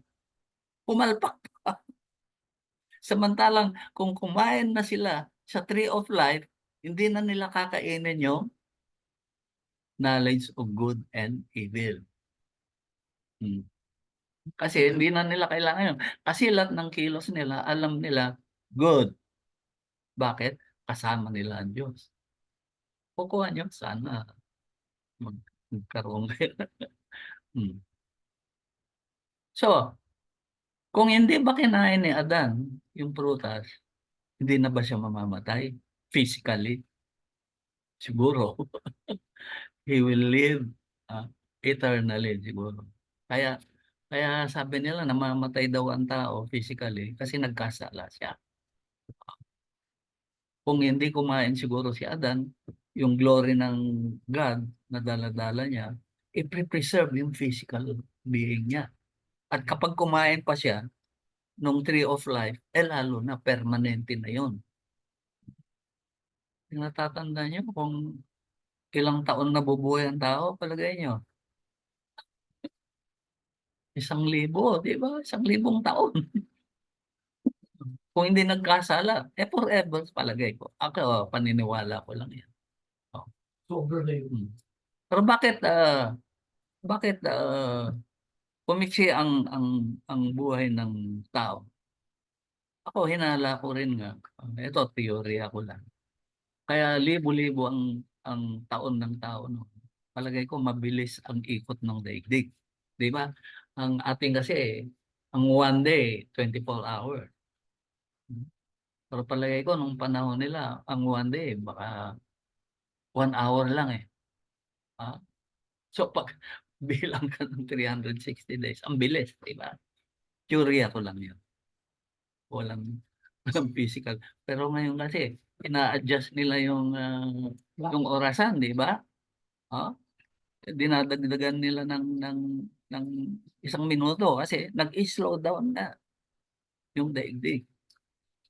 Pumalpak pa. Samantalang kung kumain na sila sa tree of life, hindi na nila kakainin yung knowledge of good and evil. Kasi hindi na nila kailangan yun. Kasi lahat ng kilos nila, alam nila, good. Bakit? Kasama nila ang Diyos. Kukuha nyo, sana magkaroon kayo. So, kung hindi ba kinain ni Adan yung prutas, hindi na ba siya mamamatay? Physically? Siguro. He will live eternally siguro. Kaya sabi nila namamatay daw ang tao physically kasi nagkasala siya. Kung hindi kumain siguro si Adan, yung glory ng God na dala-dala niya, i-preserve yung physical being niya. At kapag kumain pa siya nung tree of life, lalo na permanente na yun. Natatanda niyo kung ilang taon nabubuhay ang tao, palagay niyo? 1,000, di ba? 1,000 taon. Kung hindi nagkasala, forever palagay ko. Ako, paniniwala ko lang yan. Sobra na yun. Pero bakit pumiksi ang buhay ng tao? Ako, hinala ko rin nga. Ito, teorya ko lang. Kaya libo-libo ang taon ng tao. No? Palagay ko, mabilis ang ikot ng daigdig. Di ba? Ang ating kasi, ang one day, 24 hours. Pero palagay ko, nung panahon nila, ang one day, baka 1 hour lang eh. So, pag bilang ka ng 360 days, ang bilis, di ba? Teorya ko lang yun. Walang physical. Pero ngayon kasi, ina-adjust nila yung orasan, di ba? Oh, dinadagdagan nila ng 1 minuto kasi nag-slow down na yung daigdig.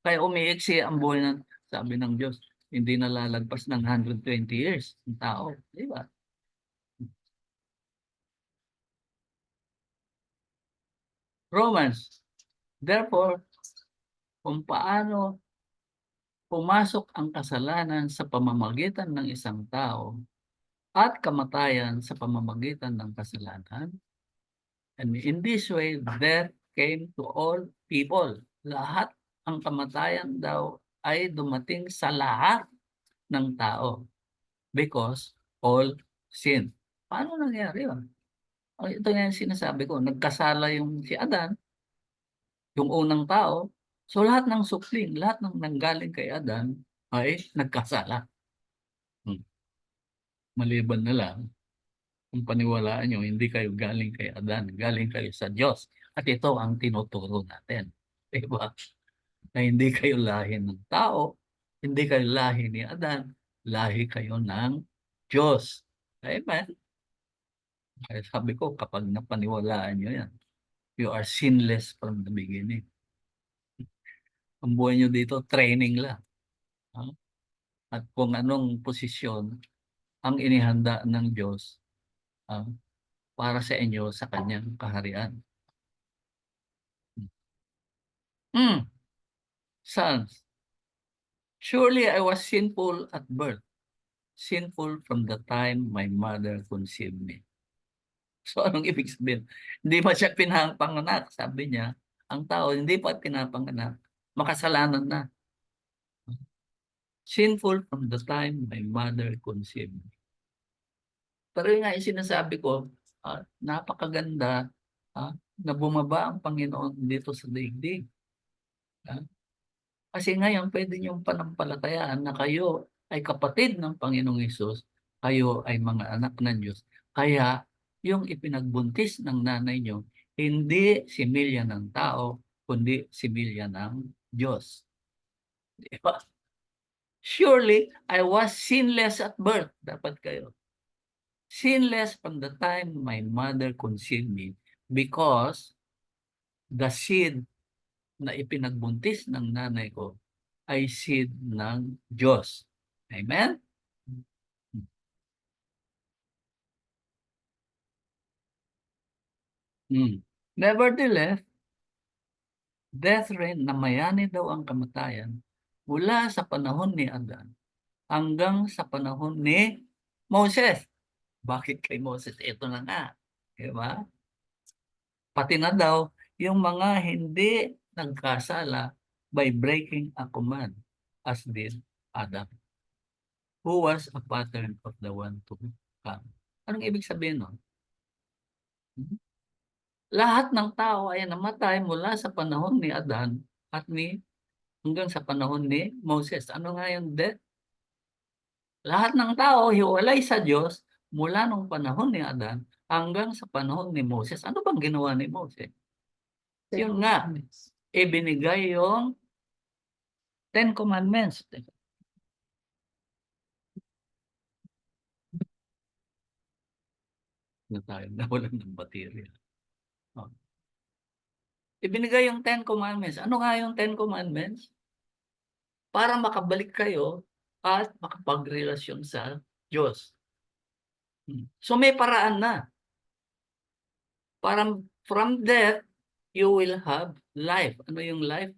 Kaya umiiksi ang buhay ng, sabi ng Diyos, hindi nalalagpas ng 120 years ang tao, di ba? Romans, therefore, kung paano pumasok ang kasalanan sa pamamagitan ng isang tao at kamatayan sa pamamagitan ng kasalanan, and in this way, death came to all people. Lahat ang kamatayan daw ay dumating sa lahat ng tao because all sin. Paano nangyari yun? Ito nga yung sinasabi ko, nagkasala yung si Adan, yung unang tao. So lahat ng supling, lahat ng nanggaling kay Adan ay nagkasala. Maliban na lang kung paniwalaan nyo, hindi kayo galing kay Adan, galing kayo sa Diyos. At ito ang tinuturo natin. Diba? Na hindi kayo lahi ng tao, hindi kayo lahi ni Adan, lahi kayo ng Diyos. Amen? Kaya sabi ko, kapag napaniwalaan nyo yan, you are sinless from the beginning. Ang buhay nyo dito, training lang. At kung anong posisyon ang inihanda ng Diyos para sa inyo sa kanyang kaharian. Sons, surely I was sinful at birth, sinful from the time my mother conceived me. So anong ibig sabihin? Hindi pa siya pinapanganak, sabi niya. Ang tao hindi pa pinapanganak, makasalanan na. Sinful from the time my mother conceived me. Pero yun nga yung sinasabi ko, napakaganda na bumaba ang Panginoon dito sa daigdig. Kasi ngayon pwede niyong panampalatayaan na kayo ay kapatid ng Panginoong Hesus, kayo ay mga anak ng Diyos. Kaya yung ipinagbuntis ng nanay niyo, hindi similya ng tao, kundi similya ng Diyos. Diba? Surely, I was sinless at birth. Dapat kayo. Sinless from the time my mother conceived me because the seed na ipinagbuntis ng nanay ko ay seed ng Diyos. Amen? Nevertheless, death reigned, namayani daw ang kamatayan mula sa panahon ni Adan hanggang sa panahon ni Moses. Bakit kay Moses? Ito na nga. Diba? Pati na daw yung mga hindi nagkasala by breaking a command as did Adam, who was a pattern of the one to come. Anong ibig sabihin nun? Lahat ng tao ay namatay mula sa panahon ni Adan at hanggang sa panahon ni Moses. Ano nga yung death? Lahat ng tao hiwalay sa Diyos mula nung panahon ni Adan hanggang sa panahon ni Moses. Ano bang ginawa ni Moses? Yun nga, ibinigay yung 10 Commandments. Na tayo, nawalan ng baterya. Ibinigay yung 10 Commandments. Ano nga yung 10 Commandments? Para makabalik kayo at makapagrelasyon sa Diyos. So may paraan na. Parang from death, you will have life. Ano yung life?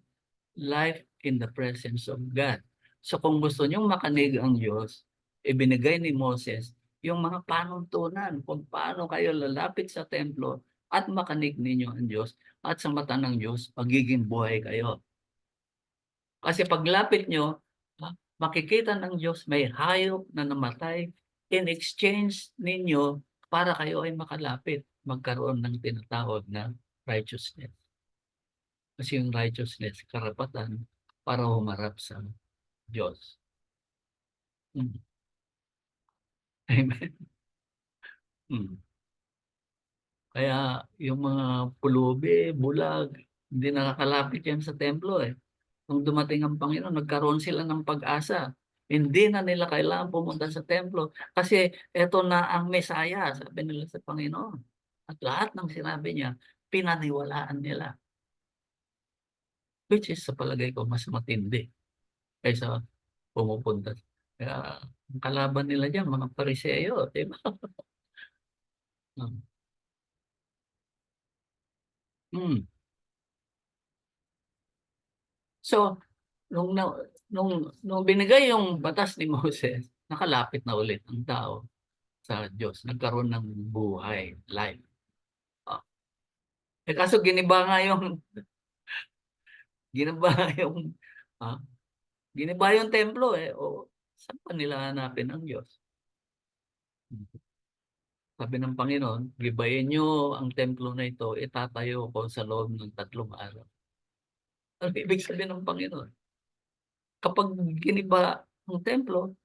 Life in the presence of God. So kung gusto nyong makanig ang Diyos, ibinigay ni Moses yung mga panuntunan kung paano kayo lalapit sa templo at makanig ninyo ang Diyos at sa mata ng Diyos, magiging buhay kayo. Kasi paglapit nyo, makikita ng Diyos may hayop na namatay in exchange ninyo para kayo ay makalapit, magkaroon ng tinatawag na righteousness. Kasi yung righteousness, karapatan para humarap sa Diyos. Amen. Kaya yung mga pulubi, bulag, hindi nakakalapit yan sa templo eh. nung dumating ang Panginoon, nagkaroon sila ng pag-asa. Hindi na nila kailangan pumunta sa templo kasi eto na ang Mesaya, sabi nila sa Panginoon. At lahat ng sinabi niya, pinaniwalaan nila. Which is sa palagay ko mas matindi kaysa pumupunta. Kaya ang kalaban nila diyan mga Pariseo, 'di ba? Hmm. So, nung na nung binigay yung batas ni Moses, nakalapit na ulit ang tao sa Diyos, nagkaroon ng buhay, life. Ah, kaso giniba nga yung, ah, giniba yung templo, eh, o saan pa nila hanapin ang Diyos? Sabi ng Panginoon, "Gibayin niyo ang templo na ito, itatayo ko sa loob ng 3 araw." Ano ibig sabihin ng Panginoon? Kapag giniba ang templo,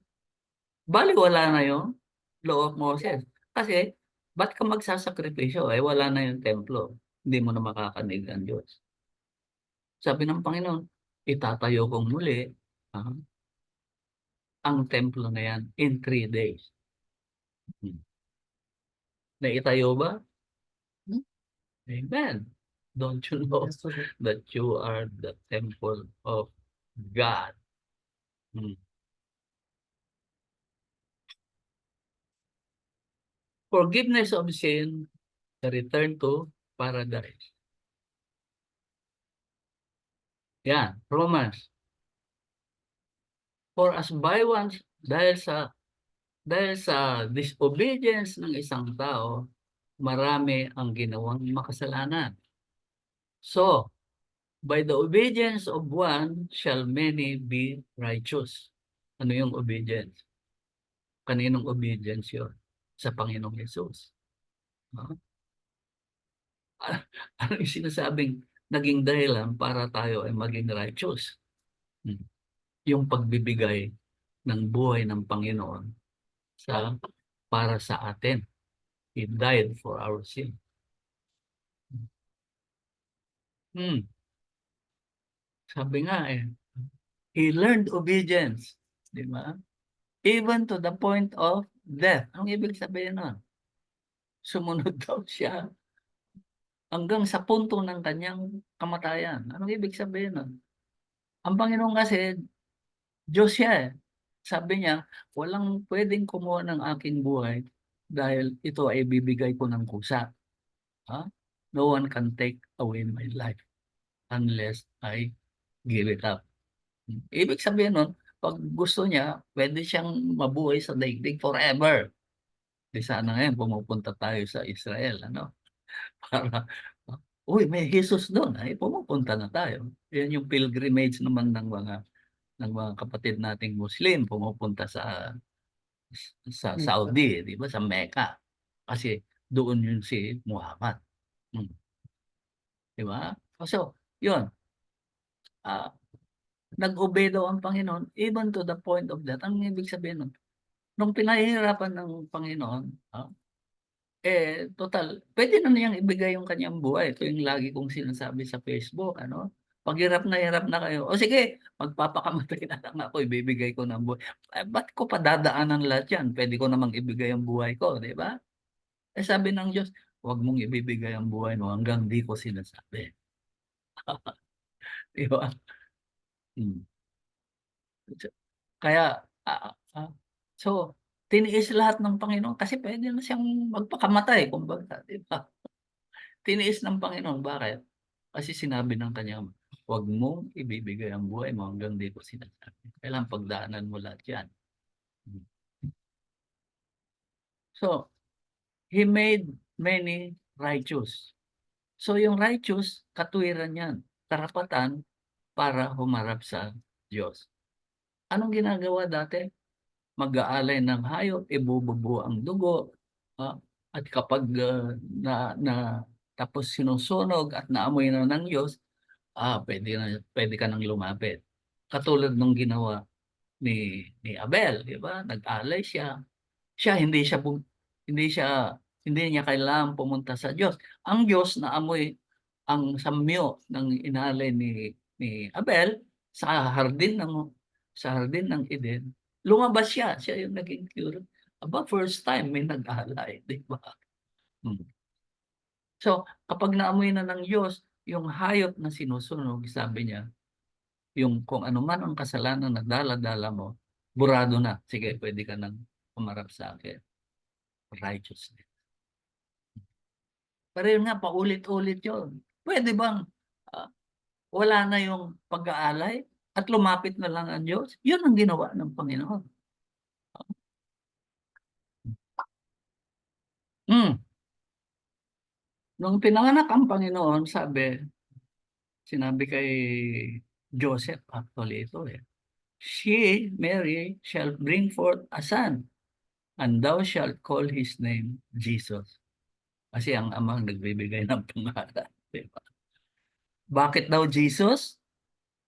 balewala na yung law of Moses. Kasi ba't ka magsasakripisyo, eh, wala na yung templo, hindi mo na makakanig ang Diyos. Sabi ng Panginoon, itatayo kong muli, ah, ang templo na yan in 3 days. Hmm. Naitayo ba? Hmm? Amen. Don't you know that you are the temple of God? Hmm. Forgiveness of sin, the return to paradise. Yan, Romans. For as by once, dahil sa disobedience ng isang tao, marami ang ginawang makasalanan. So, by the obedience of one shall many be righteous. Ano yung obedience? Kaninong obedience yun? Sa Panginoong Yesus. Ah, ano yung sinasabing naging dahilan para tayo ay maging righteous? Hmm. Yung pagbibigay ng buhay ng Panginoon para sa atin. He died for our sin. Hmm. Sabi nga eh, he learned obedience. Di ba? Even to the point of death. Anong ibig sabihin nun? Sumunod daw siya hanggang sa punto ng kanyang kamatayan. Anong ibig sabihin nun? Ang Panginoon kasi, Diyos siya eh. Sabi niya, walang pwedeng kumuha ng aking buhay dahil ito ay bibigay ko ng kusa. Ha? No one can take away my life unless I give it up. Ibig sabihin nun, pag gusto niya, pwede siyang mabuhay sa daigdig forever. Di sana ngayon pumupunta tayo sa Israel, ano? Para, uy, may Jesus doon, ay pumupunta na tayo. Yan yung pilgrimage naman ng mga kapatid nating Muslim, pumupunta sa Saudi, di ba? Sa Mecca. Kasi doon yun si Muhammad. Hmm. Di ba? So, yun. Ah, nag-obey daw ang Panginoon even to the point of that. Ang ibig sabihin nun, nung pinahihirapan ng Panginoon, total, pwede na niyang ibigay yung kanyang buhay. Ito yung lagi kong sinasabi sa Facebook, ano? Pag hirap na kayo, o sige, magpapakamatay na lang ako, ibibigay ko ng buhay. Ba't ko pa dadaanan lahat yan? Pwede ko namang ibigay ang buhay ko, di ba? Sabi ng Diyos, huwag mong ibibigay ang buhay mo hanggang di ko sinasabi. Di ba? Hmm. Kaya, so, tiniis lahat ng Panginoon kasi pwede na siyang magpakamatay, kumbaga, di ba? Tiniis ng Panginoon, bakit? Kasi sinabi ng kanya, huwag mong ibibigay ang buhay mo hanggang di ko sinasabi. Kailangan pagdaanan mo lahat yan. So, he made many righteous. So, yung righteous, katuwiran yan, karapatan para humarap sa Diyos. Anong ginagawa dati? Mag-aalay ng hayop, ibububo ang dugo, at kapag na tapos sinusunog at naamoy na ng Diyos, pwede ka nang lumapit. Katulad nung ginawa ni Abel, di ba? Nag-alay siya. Hindi niya kailangan pumunta sa Diyos. Ang Diyos na amoy ang samyo ng inalay ni Abel, sa hardin ng Eden, lumabas siya. Siya yung naging cure. Aba, first time may nag-alay, di ba? Hmm. So, kapag naamoy na ng Diyos, yung hayop na sinusunog, sabi niya, yung kung ano man ang kasalanan na dala-dala mo, burado na. Sige, pwede ka nang umarap sa akin. Righteousness. Pero yun nga, paulit-ulit yun. Pwede bang ah, wala na yung pag-aalay at lumapit na lang ang Diyos? Yun ang ginawa ng Panginoon. Hmm. Nung pinanganak ang Panginoon, sinabi kay Joseph, actually ito eh, She, Mary, shall bring forth a son, and thou shalt call his name Jesus. Kasi ang amang nagbibigay ng pangalan. Diba? Bakit daw Jesus?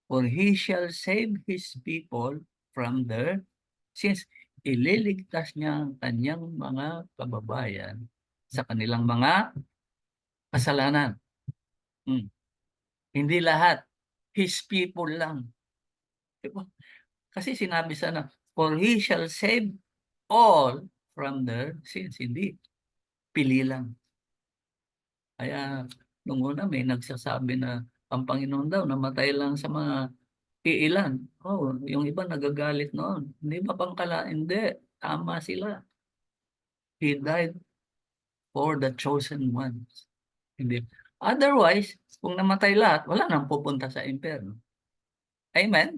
For he shall save his people from their sins. Ililigtas niya ang kanyang mga kababayan sa kanilang mga kasalanan. Hmm. Hindi lahat. His people lang. Diba? Kasi sinabi sana, for he shall save all from their sins. Hindi. Pili lang. Kaya nung una may nagsasabi na ang Panginoon daw namatay lang sa mga iilan. Oh, yung iba nagagalit noon. Hindi ba pangkala? Hindi. Tama sila. He died for the chosen ones. Hindi. Otherwise, kung namatay lahat, wala nang pupunta sa impyerno. Amen?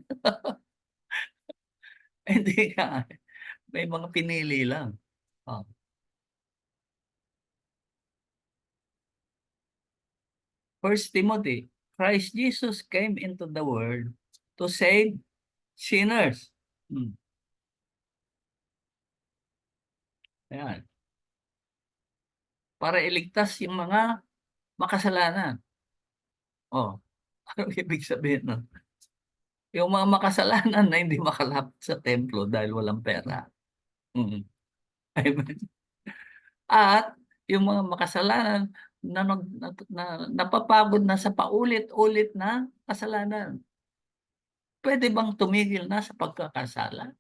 Hindi nga. May mga pinili lang. Oh. First Timothy, Christ Jesus came into the world to save sinners. Hmm. Ayan. Para iligtas yung mga makasalanan. Oh, ano ibig sabihin nun? Yung mga makasalanan na hindi makalapit sa templo dahil walang pera. Mm. Amen. At yung mga makasalanan na napapagod na sa paulit-ulit na kasalanan. Pwede bang tumigil na sa pagkakasala?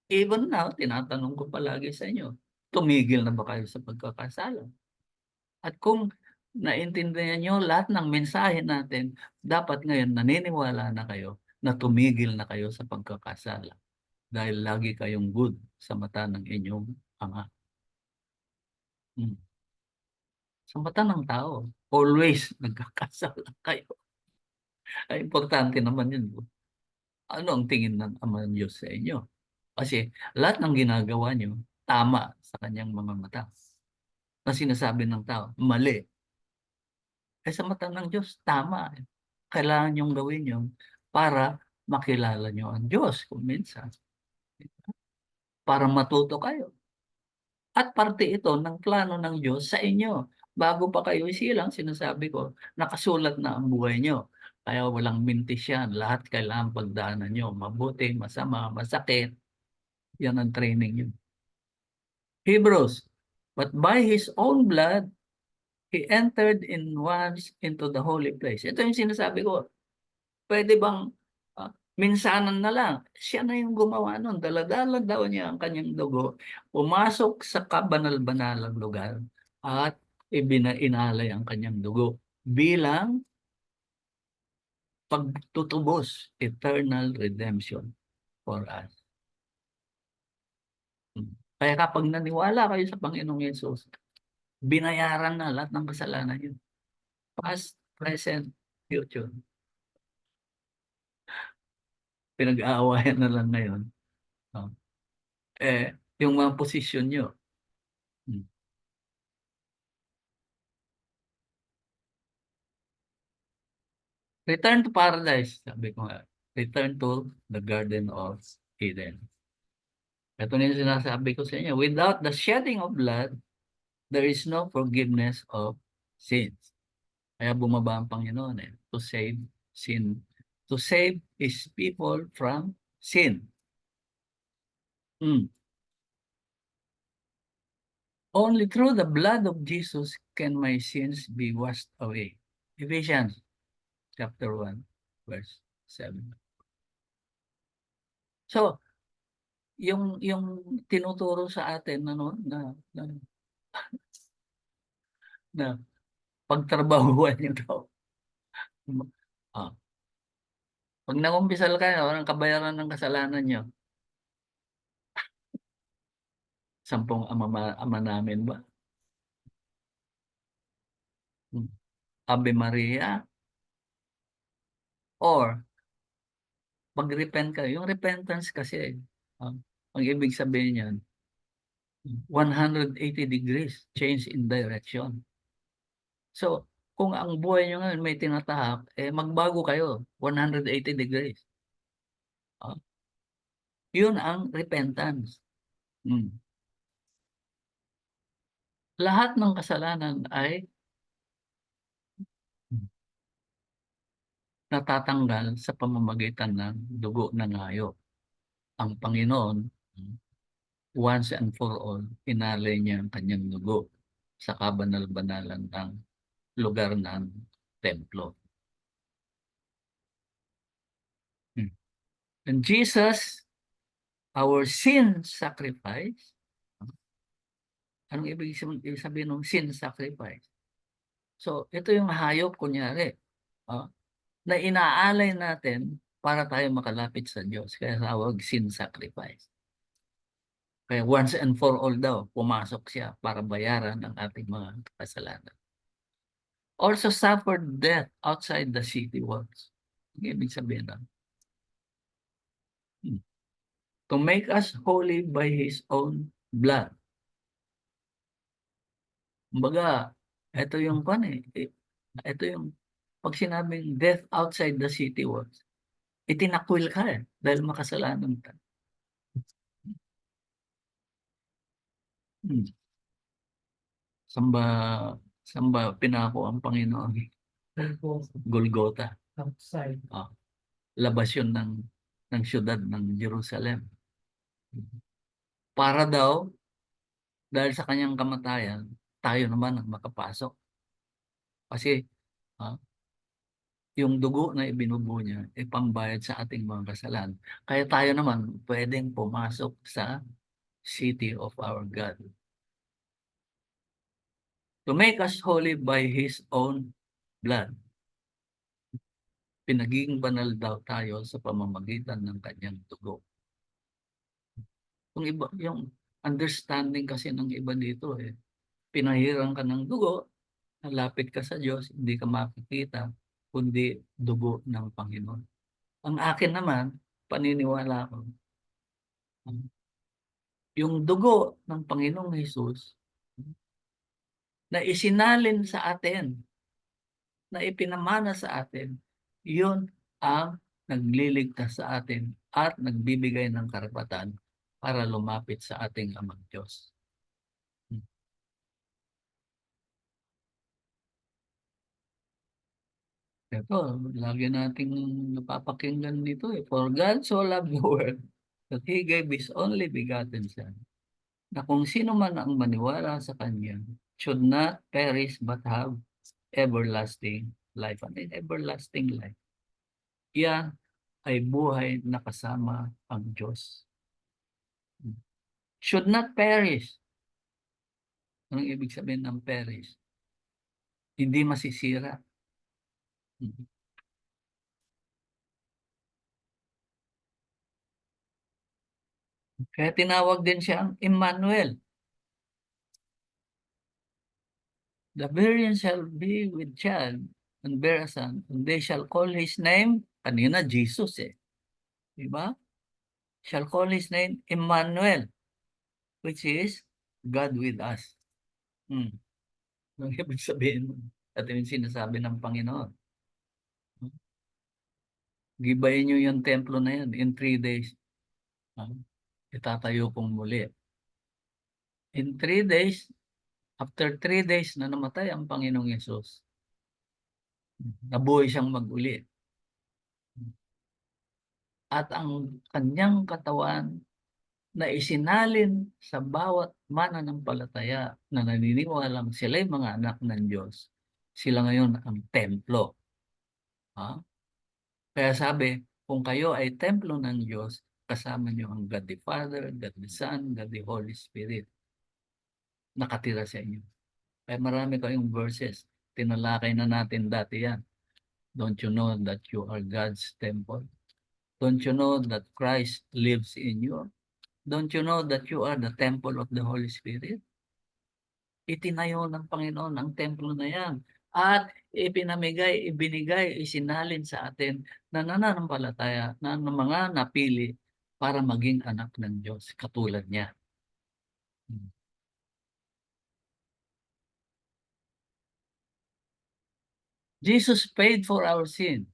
Even now, tinatanong ko palagi sa inyo, tumigil na ba kayo sa pagkakasala? At kung naintindihan niyo lahat ng mensahe natin, dapat ngayon naniniwala na kayo na tumigil na kayo sa pagkakasala dahil lagi kayong good sa mata ng inyong Ama. Hmm. Sa mata ng tao, always nagkakasala kayo. Ay, importante naman yun. Ano ang tingin ng Ama ng Diyos sa inyo? Kasi lahat ng ginagawa niyo, tama sa kanyang mga mata. Na sinasabi ng tao, mali. Eh sa mata ng Diyos, tama. Kailangan niyong gawin yun para makilala niyo ang Diyos kung minsan. Para matuto kayo. At parte ito ng plano ng Diyos sa inyo. Bago pa kayo isilang, sinasabi ko, nakasulat na ang buhay niyo. Kaya walang mintis yan. Lahat kailangan pagdaanan niyo. Mabuti, masama, masakit. Yan ang training niyo. Hebrews. But by His own blood, He entered in once into the holy place. Ito yung sinasabi ko. Pwede bang minsanan na lang? Siya na yung gumawa nun. Daladala daw niya ang kanyang dugo. Pumasok sa kabanal-banalang lugar at inalay ang kanyang dugo bilang pagtutubos, eternal redemption for us. Kaya kapag naniwala kayo sa Panginoong Yesus, binayaran na lahat ng kasalanan yun. Past, present, future. Pinag-aawayan na lang ngayon. Oh. Yung mga posisyon nyo. Hmm. Return to paradise, sabi ko nga. Return to the Garden of Eden. Ito na yung sinasabi ko sa inyo. Without the shedding of blood, there is no forgiveness of sins. Kaya bumaba ang Panginoon to save sin. To save His people from sin. Hmm. Only through the blood of Jesus can my sins be washed away. Ephesians chapter 1, verse 7. So, yung tinuturo sa atin ano, na pagtrabahuhan niyo daw. Ah, pag nakumpisal ka, walang kabayaran ng kasalanan niyo. 10 ama namin ba? Ave Maria, or mag-repent ka. Yung repentance kasi, ang ibig sabihin niyan, 180 degrees change in direction. So, kung ang buhay niyo ngayon may tinatahak, magbago kayo, 180 degrees. Yun ang repentance. Lahat ng kasalanan ay natatanggal sa pamamagitan ng dugo ng hayop. Ang Panginoon, once and for all, inalay niya ang kanyang dugo sa kabanal-banalan ng lugar ng templo. And Jesus, our sin sacrifice, anong ibig sabihin ng sin sacrifice? So, ito yung hayop, kunyari, na inaalay natin para tayo makalapit sa Diyos. Kaya tawag sin sacrifice. Kaya once and for all daw, pumasok siya para bayaran ang ating mga kasalanan. Also suffered death outside the city walls. Ang ibig sabihin lang. To make us holy by His own blood. Kumbaga, ito yung ito yung pag sinabing death outside the city walls, itinakwil ka dahil makasalanan ka. Samba pinako ang Panginoon? Golgotha. Outside. Labas yun ng siyudad ng Jerusalem. Para daw, dahil sa kanyang kamatayan, tayo naman ang makapasok. Kasi yung dugo na ibinubuo niya ay pambayad sa ating mga kasalanan. Kaya tayo naman pwedeng pumasok sa city of our God. To make us holy by His own blood. Pinagiging banal daw tayo sa pamamagitan ng kanyang dugo. Yung understanding kasi ng iba dito, pinahirang ka ng dugo, nalapit ka sa Diyos, hindi ka makikita, kundi dugo ng Panginoon. Ang akin naman, paniniwala ko, yung dugo ng Panginoong Hesus na isinalin sa atin, na ipinamana sa atin, yun ang nagliligtas sa atin at nagbibigay ng karapatan para lumapit sa ating Amang Diyos. Ito, lagi nating napapakinggan dito. For God so loved the world that He gave His only begotten Son, na kung sino man ang maniwala sa Kanya should not perish but have everlasting life. Ano yung everlasting life? Yan ay buhay na kasama ang Diyos. Should not perish. Anong ibig sabihin ng perish? Hindi masisira. Kaya tinawag din siyang Emmanuel. The virgin shall be with child and bear a son, and they shall call his name, kanina Jesus diba? Shall call his name Emmanuel, which is God with us. Ang ibig sabihin, at yung sinasabi ng Panginoon. Gibayin nyo yung templo na yan in 3 days. Itatayo kong muli. In 3 days, after 3 days na namatay ang Panginoong Yesus, nabuhay siyang mag-uli. At ang kanyang katawan na isinalin sa bawat mananampalataya na naniniwalang sila'y mga anak ng Diyos, sila ngayon ang templo. Kaya sabi, kung kayo ay templo ng Diyos, kasama niyo ang God the Father, God the Son, God the Holy Spirit, nakatira sa inyo. Kaya marami kayong verses. Tinalakay na natin dati yan. Don't you know that you are God's temple? Don't you know that Christ lives in you? Don't you know that you are the temple of the Holy Spirit? Itinayo ng Panginoon ang templo na yan. At ibinigay, isinalin sa atin na nananampalataya na ng mga napili para maging anak ng Diyos, katulad niya. Jesus paid for our sins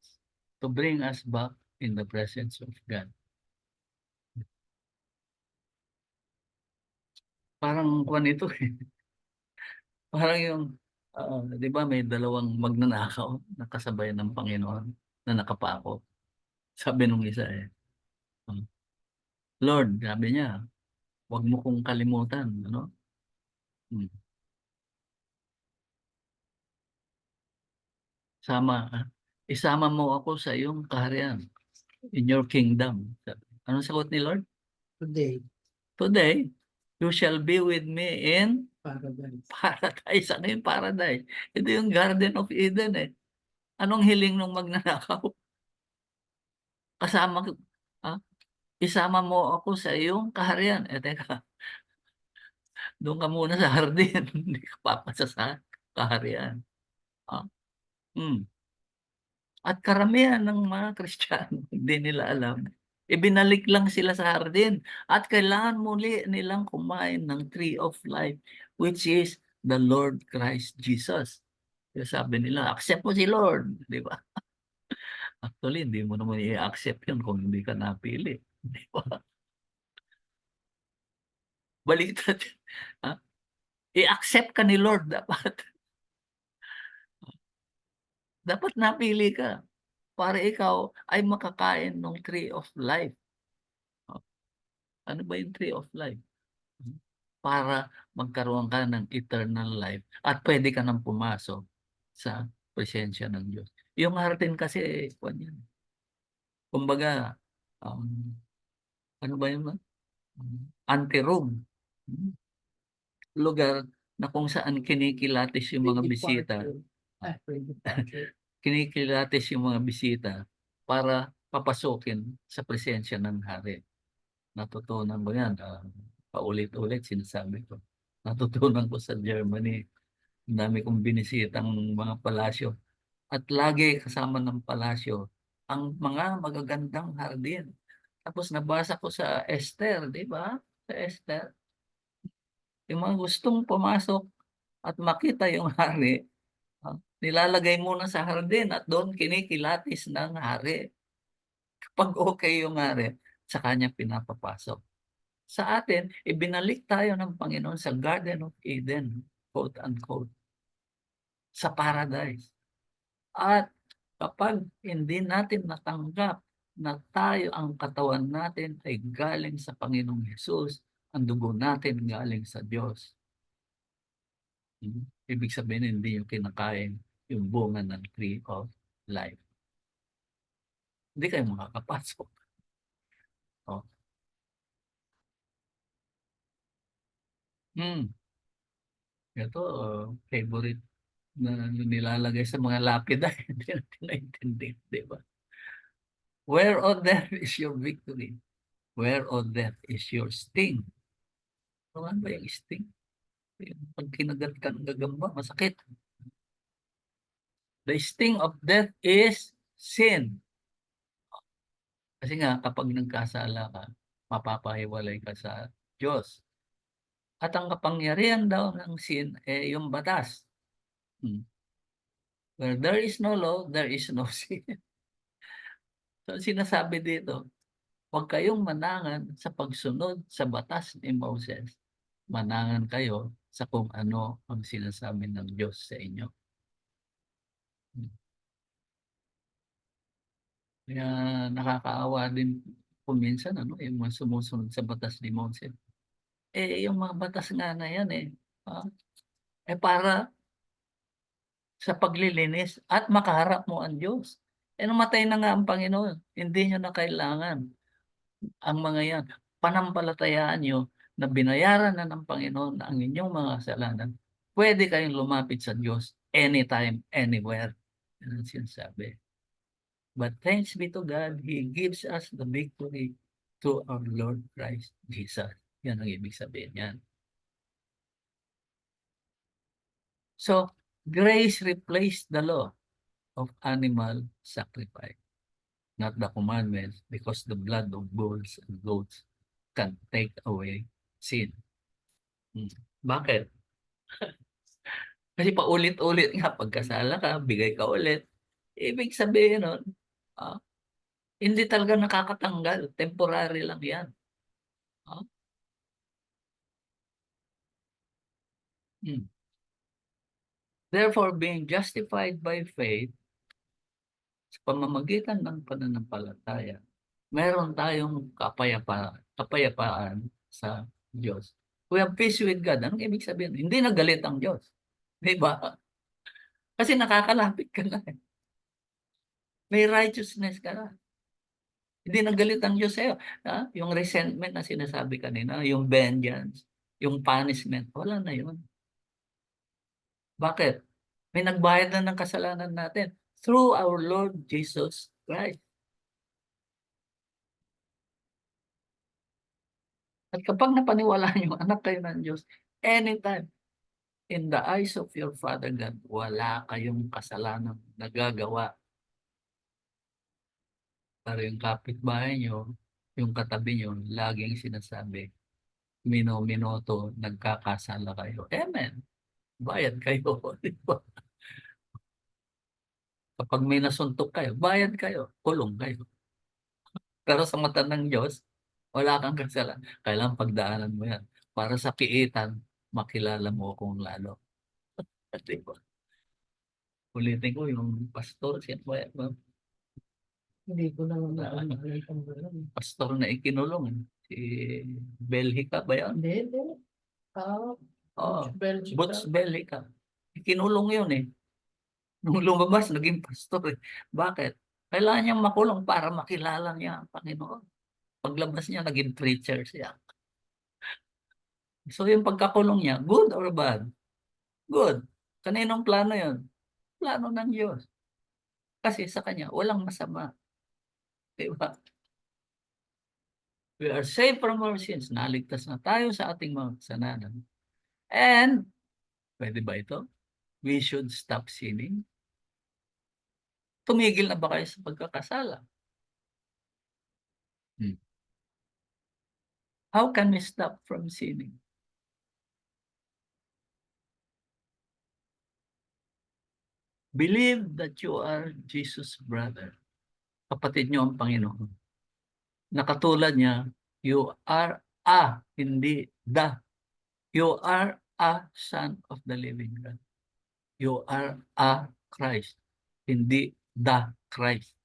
to bring us back in the presence of God. Parang kwan ito eh. Parang yung, di ba may dalawang magnanakaw na kasabay ng Panginoon na nakapako. Sabi nung isa eh, Lord, sabi niya, huwag mo kong kalimutan. Ano? Hmm. Isama mo ako sa iyong kaharian, in your kingdom. Anong sagot ni Lord? Today, you shall be with me in paradise. Ano yung paradise? Ito yung Garden of Eden eh. Anong hiling nung magnanakaw? Kasama, ah, isama mo ako sa iyong kaharian. Teka, doon ka muna sa hardin. Hindi ka papasa sa kaharian. Ah, hmm. At karamihan ng mga Kristiyano, hindi nila alam. Ibinalik lang sila sa hardin at kailangan muli nilang kumain ng tree of life, which is the Lord Christ Jesus. Kaya sabi nila, accept mo si Lord. Di ba? Actually, hindi mo naman i-accept yun kung hindi ka napili. Di ba? Baliktad. Ha? I-accept ka ni Lord dapat. Dapat napili ka para ikaw ay makakain ng tree of life. Ano ba yung tree of life? Para magkaroon ka ng eternal life at pwede ka nang pumasok sa presensya ng Diyos. Yung hardin kasi, kumbaga, um, ano ba yun? Anti-room. Lugar na kung saan kinikilatis yung mga bisita. Kinikilatis yung mga bisita para papasukin sa presensya ng hari. Natutunan mo yan. Paulit-ulit sinasabi ko. Natutunan ko sa Germany. Ang dami kong binisitang mga palasyo. At lagi kasama ng palasyo ang mga magagandang hardin. Tapos nabasa ko sa Esther, di ba? Sa Esther. Yung mga gustong pumasok at makita yung hari, nilalagay muna sa hardin at doon kinikilatis ng hari. Kapag okay yung hari, sa kanya pinapapasok. Sa atin, ibinalik tayo ng Panginoon sa Garden of Eden, quote unquote, sa paradise. At kapag hindi natin natanggap na tayo ang katawan natin ay galing sa Panginoong Hesus, ang dugo natin galing sa Diyos. Ibig sabihin, hindi yung kinakain yung bunga ng tree of life. Hindi kayo makakapasok. Oh. Ito, favorite na nilalagay sa mga lapida. Hindi natin naintindihan, di ba? Where, O death, is your victory? Where, O death, is your sting? Ano ba yung sting? Pag kinagat ka ng gagamba, masakit. The sting of death is sin. Kasi nga, kapag nagkasala ka, mapapahiwalay ka sa Diyos. At ang kapangyarihan daw ng sin ay yung batas. Where there is no law, there is no sin. So sinasabi dito, huwag kayong manangan sa pagsunod sa batas ni Moses. Manangan kayo sa kung ano ang sinasabi ng Diyos sa inyo. Kaya nakakaawa din kung minsan yung mga sumusunod sa batas ni Moses. Yung mga batas nga na yan para sa paglilinis at makaharap mo ang Diyos. namatay na nga ang Panginoon. Hindi niyo na kailangan ang mga yan. Panampalatayaan niyo na binayaran na ng Panginoon ang inyong mga kasalanan. Pwede kayong lumapit sa Diyos anytime, anywhere. Yan ang sinasabi. But thanks be to God, He gives us the victory to our Lord Christ Jesus. Yan ang ibig sabihin yan. So, grace replaced the law of animal sacrifice, not the commandments, because the blood of bulls and goats can take away sin. Bakit? Kasi paulit-ulit nga, pagkasala ka, bigay ka ulit. Ibig sabihin nun, ah, hindi talaga nakakatanggal. Temporary lang yan. Ah, hmm. Therefore, being justified by faith, sa pamamagitan ng pananampalataya, meron tayong kapayapaan sa Diyos. We have peace with God. Anong ibig sabihin? Hindi na galit ang Diyos. Di ba? Kasi nakakalapit ka na. May righteousness ka na. Hindi na galit ang Diyos sa'yo. Yung resentment na sinasabi kanina, yung vengeance, yung punishment, wala na yun. Bakit? May nagbayad na ng kasalanan natin through our Lord Jesus Christ. At kapag napaniwalaan yung anak kayo ng Diyos, anytime, in the eyes of your Father God, wala kayong kasalanan nagagawa. Pero yung kapitbahay nyo, yung katabi nyo, laging sinasabi, mino-minoto, nagkakasala kayo. Amen. Bayad kayo. Di ba? Kapag may nasuntok kayo, bayad kayo, kulong kayo. Pero sa mata ng Diyos, wala kang kasalanan. Kailangan pagdaanan mo yan. Para sa piitan, makilala mo akong lalo. Di ba? Ulitin ko yung pastor, siya ba? Hindi ko lang Ah, nakakita mo lang. Pastor na ikinulong. Si Belhica ba yan? Hindi. Oh, Belgica. Butch Belhica. Ikinulong yun eh. Nung lumabas, naging pastor eh. Bakit? Kailangan niyang makulong para makilala niya ang Panginoon. Paglabas niya, naging preacher siya. So yung pagkakulong niya, good or bad? Good. Kaninong plano yun? Plano ng Diyos. Kasi sa kanya, walang masama. Diba? We are saved from our sins. Naligtas na tayo sa ating mga kasalanan. And, pwede ba ito? We should stop sinning. Tumigil na ba kayo sa pagkakasala? How can we stop from sinning? Believe that you are Jesus' brother. Kapatid niyo ang Panginoon. Nakatulad niya, you are a, hindi the. You are a son of the living God. You are a Christ, hindi the Christ.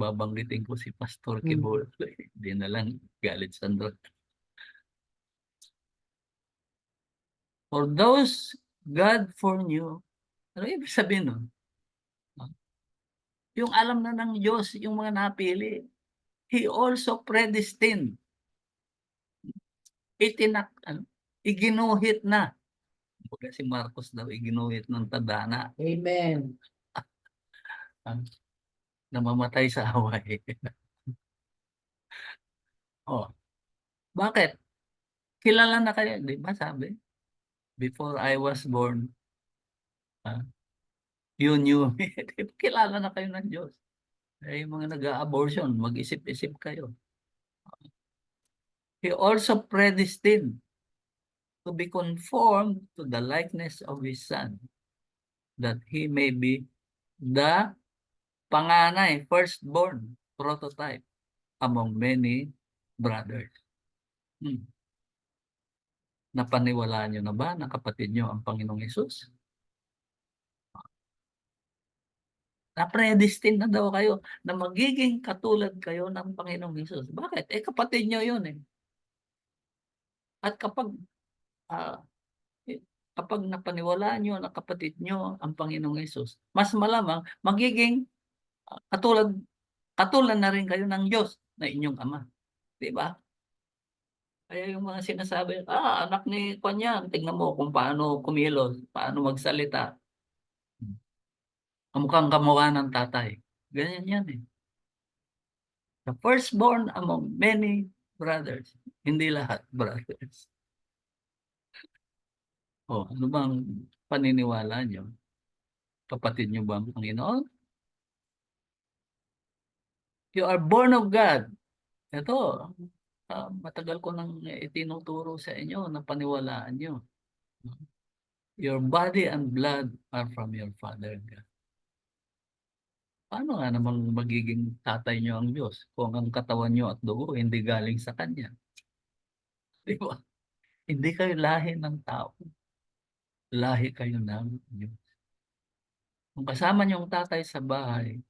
Babanggitin ko si Pastor Kibol. Hindi na lang galit Sandro. For those God foreknew, ano ibig sabihin nun? Yung alam na ng Diyos, yung mga napili, He also predestined. Iginuhit na. Si Marcos daw, iginuhit ng tadhana. Amen. Namamatay sa Hawaii. Oh, bakit? Kilala na kayo, di ba sabi? Before I was born, you knew me. Kilala na kayo ng Diyos. Yung mga nag-a-abortion, mag-isip-isip kayo. He also predestined to be conformed to the likeness of His Son, that He may be the panganay, firstborn, prototype among many brothers. Napaniwalaan nyo na ba na kapatid nyo ang Panginoong Hesus? Na-predestined na daw kayo na magiging katulad kayo ng Panginoong Hesus. Bakit? Kapatid nyo yun eh. At kapag kapag napaniwalaan nyo na kapatid nyo ang Panginoong Hesus, mas malamang magiging katulad na rin kayo ng Diyos na inyong Ama. Di ba? Kaya yung mga sinasabi, anak ni Kwan yan, tignan mo kung paano kumilos, paano magsalita. Kamukhang kamuha ng tatay. Ganyan yan eh. The firstborn among many brothers. Hindi lahat brothers. O, ano bang paniniwala nyo? Kapatid nyo ba ang Panginoon? You are born of God. Ito, matagal ko nang itinuturo sa inyo na paniwalaan nyo. Your body and blood are from your Father God. Paano nga namang magiging tatay nyo ang Diyos kung ang katawan nyo at dugo hindi galing sa Kanya? Di ba? Hindi kayo lahi ng tao. Lahi kayo ng Diyos. Kung kasama niyo ang tatay sa bahay,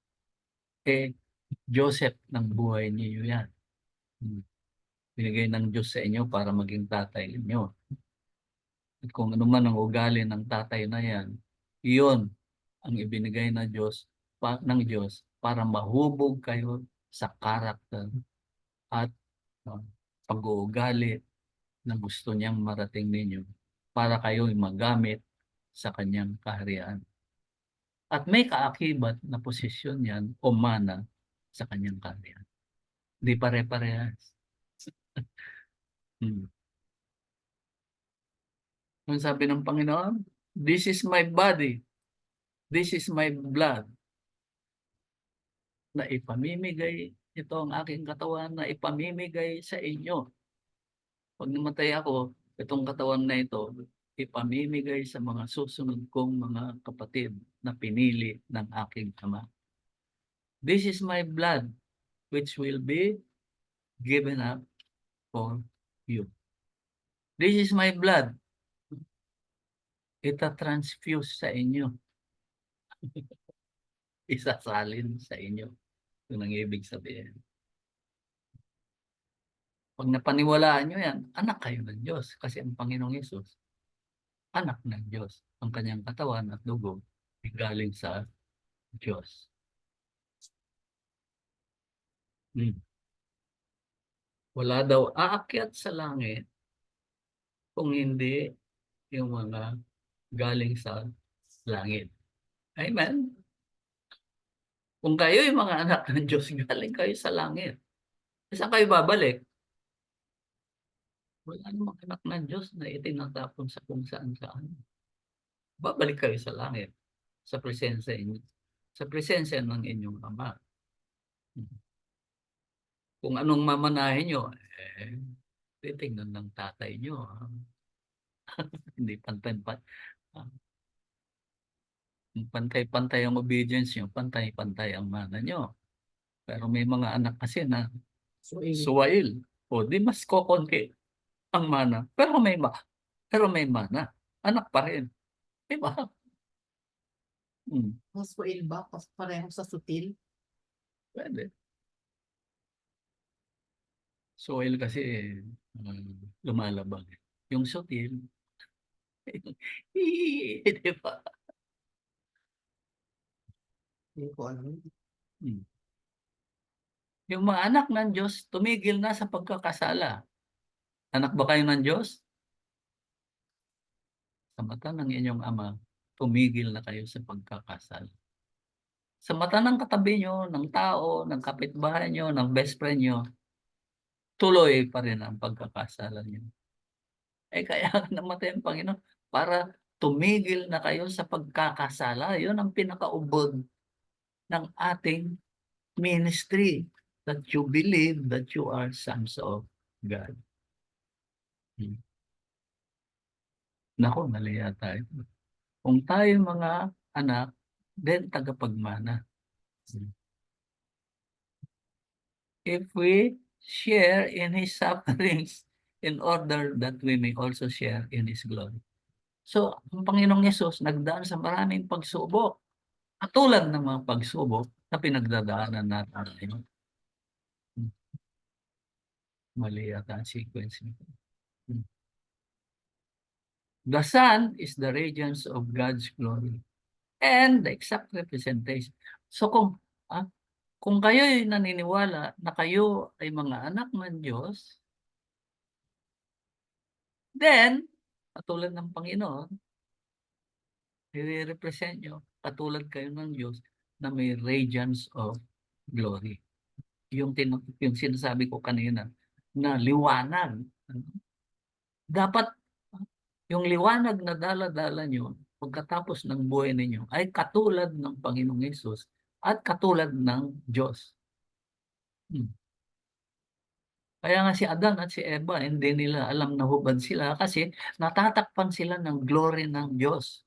Joseph ng buhay niyo yan. Binigay ng Diyos sa inyo para maging tatay ninyo. At kung ano man ang ugali ng tatay na yan, iyon ang ibinigay ng Diyos para mahubog kayo sa karakter at pag-uugali na gusto niyang marating ninyo para kayo magamit sa kanyang kaharian. At may kaakibat na posisyon yan o mana sa kanyang kaharian. Hindi pare-parehas. Ang sabi ng Panginoon, this is my body, this is my blood, na ipamimigay, ito ang aking katawan na ipamimigay sa inyo. Pag namatay ako, itong katawan na ito, ipamimigay sa mga susunod kong mga kapatid na pinili ng aking Ama. This is my blood, which will be given up for you. This is my blood. Ita-transfuse sa inyo. Isasalin sa inyo. Yun ang ibig sabihin. Pag napaniwalaan nyo yan, anak kayo ng Diyos. Kasi ang Panginoong Yesus, anak ng Diyos. Ang kanyang katawan at dugo ay galing sa Diyos. Wala daw aakyat sa langit kung hindi yung mga galing sa langit. Amen? Kung kayo yung mga anak ng Diyos, galing kayo sa langit. Saan kayo babalik? Wala namang anak ng Diyos na itinatapon sa kung saan-saan. Babalik kayo sa langit, sa presensya ng inyong Ama. Kung anong mamanahin nyo, titignan ng tatay nyo. Hindi pantay-pantay ang obedience nyo, pantay-pantay ang mana nyo. Pero may mga anak kasi na suwail. O di mas kokonti ang mana. Pero may mana. Anak pa rin. Diba? Mas suil ba? Pareho sa sutil? Pwede. Soil kasi lumalabag. Yung sutil, di ba? Hindi ko alam. Yung mga anak ng Diyos, tumigil na sa pagkakasala. Anak ba kayo ng Diyos? Sa mata ng inyong Ama, tumigil na kayo sa pagkakasala. Sa mata ng katabi nyo, ng tao, ng kapitbahay nyo, ng best friend nyo, tuloy pa rin ang pagkakasala nyo. Kaya namatay ang Panginoon para tumigil na kayo sa pagkakasala. Yun ang pinakaubod ng ating ministry, that you believe that you are sons of God. Nako, mali yata ito. Kung tayo mga anak, then tagapagmana. If we share in His sufferings in order that we may also share in His glory. So, ang Panginoong Yesus nagdaan sa maraming pagsubok. Katulad ng mga pagsubok na pinagdadaanan natin. Mali yata ang sequence nito. The Son is the radiance of God's glory and the exact representation. So kung kayo'y naniniwala na kayo ay mga anak ng Diyos, then katulad ng Panginoon, i-represent nyo katulad kayo ng Diyos na may radiance of glory. Yung sinasabi ko kanina na liwanag. Dapat yung liwanag na dala-dala nyo pagkatapos ng buhay ninyo ay katulad ng Panginoong Hesus at katulad ng Diyos. Kaya nga si Adan at si Eva hindi nila alam na hubad sila kasi natatakpan sila ng glory ng Diyos.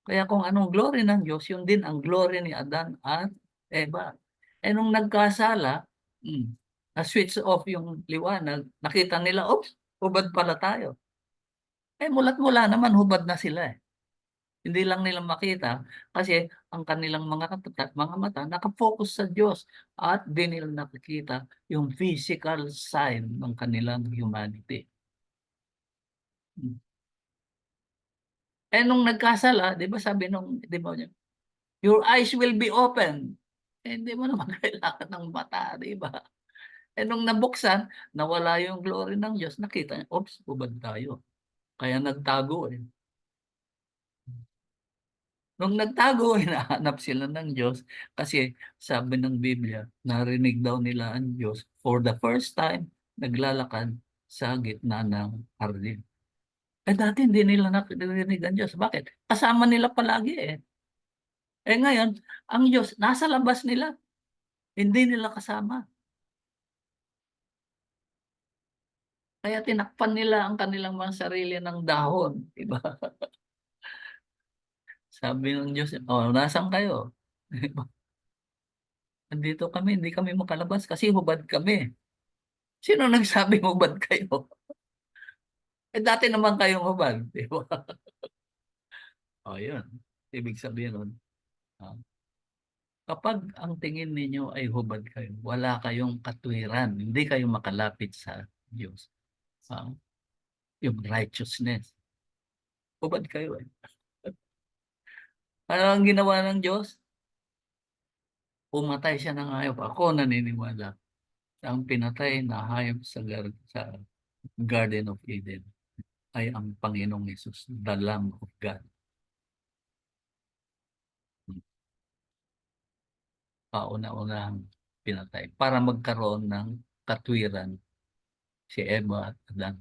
Kaya kung anong glory ng Diyos, yun din ang glory ni Adan at Eva. Eh nung nagkasala, na-switch off yung liwanag, nakita nila, oops, hubad pala tayo. Eh mula't mula naman hubad na sila eh. Hindi lang nila makita kasi ang kanilang mga mata nakafocus sa Diyos at di nila nakikita yung physical side ng kanilang humanity. Eh nung nagkasala, 'di ba sabi nung demonyo, your eyes will be open. Eh hindi mo naman kailangan ng mata, 'di ba? Eh nung nabuksan, nawala yung glory ng Diyos, nakita niya, oops, hubad tayo. Kaya nagtago eh. Nung nagtago, hinahanap sila ng Diyos kasi sabi ng Biblia, narinig daw nila ang Diyos for the first time, naglalakad sa gitna ng hardin. Eh dati hindi nila naririnig ang Diyos. Bakit? Kasama nila palagi eh. Eh ngayon, ang Diyos nasa labas nila, hindi nila kasama. Kaya tinakpan nila ang kanilang mga sarili ng dahon, di ba? Sabi ng Diyos, oh, nasaan kayo? Nandito kami, hindi kami makalabas kasi hubad kami. Sino nagsabing hubad kayo? Eh dati naman kayong hubad, di ba? O yun, ibig sabihin nun, ah, kapag ang tingin ninyo ay hubad kayo, wala kayong katwiran, hindi kayo makalapit sa Diyos. Yung righteousness. Hubad kayo eh. Ano ang ginawa ng Diyos? Pumatay siya ng hayop. Ako naniniwala ang pinatay na hayop sa Garden of Eden ay ang Panginoong Hesus, the Lamb of God. Pauna-unahang pinatay para magkaroon ng katwiran si Eva at Adan.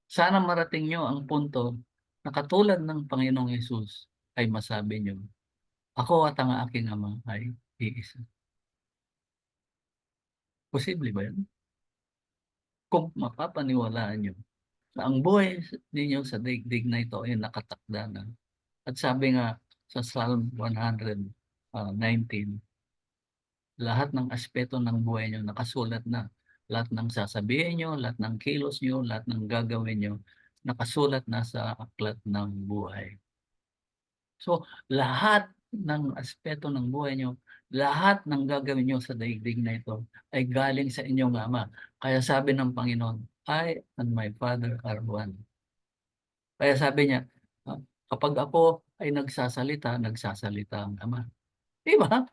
Sana marating nyo ang punto na katulad ng Panginoong Hesus ay masabi nyo, ako at ang aking ama ay iisa. Posible ba yun? Kung mapapaniwalaan nyo na ang buhay ninyo sa daigdig na ito ay nakatakda na. At sabi nga sa Psalm 119, lahat ng aspeto ng buhay nyo nakasulat na. Lahat ng sasabihin nyo, lahat ng kilos nyo, lahat ng gagawin nyo, nakasulat na sa aklat ng buhay. So, lahat ng aspeto ng buhay nyo, lahat ng gagawin nyo sa daigdig na ito ay galing sa inyong Ama. Kaya sabi ng Panginoon, I and my Father are one. Kaya sabi niya, kapag ako ay nagsasalita ang Ama. Di ba?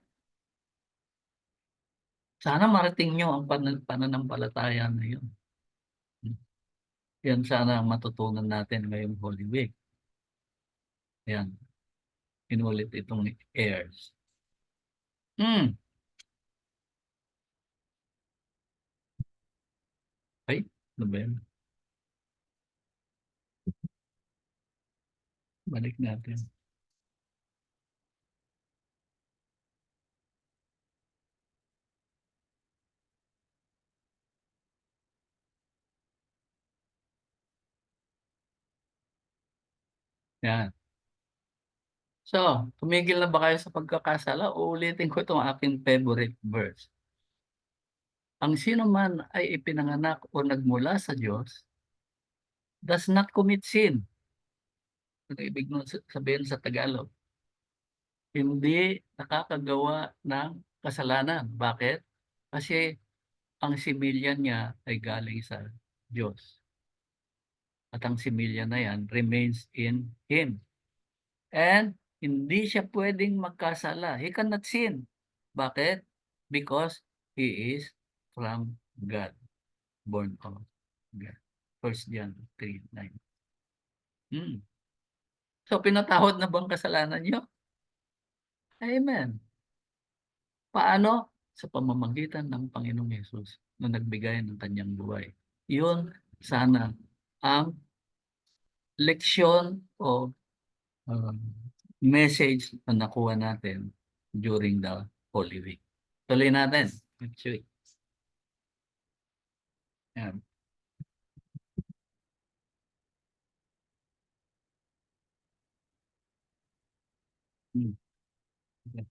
Sana marating nyo ang pananampalataya na yun. Yan sana ang matutunan natin ngayong Holy Week. Yan. Inulit itong ni Ayers. Ay, ano ba yan? Balik natin. Yan. So, tumigil na ba kayo sa pagkakasala? Uulitin ko itong aking favorite verse. Ang sino man ay ipinanganak o nagmula sa Diyos does not commit sin. Ano ibig sabihin sa Tagalog? Hindi nakakagawa ng kasalanan. Bakit? Kasi ang similya niya ay galing sa Diyos. At ang similya na yan remains in Him. And hindi siya pwedeng magkasala. He cannot sin. Bakit? Because he is from God. Born of God. 1 John 3:9. So, pinatawad na ba ang kasalanan niyo? Amen. Paano? Sa pamamagitan ng Panginoong Hesus na nagbigay ng kanyang buhay. Yun sana ang leksyon o um, message na nakuha natin during the Holy Week. Tuloy natin. Next week. Yan. Hmm. Okay.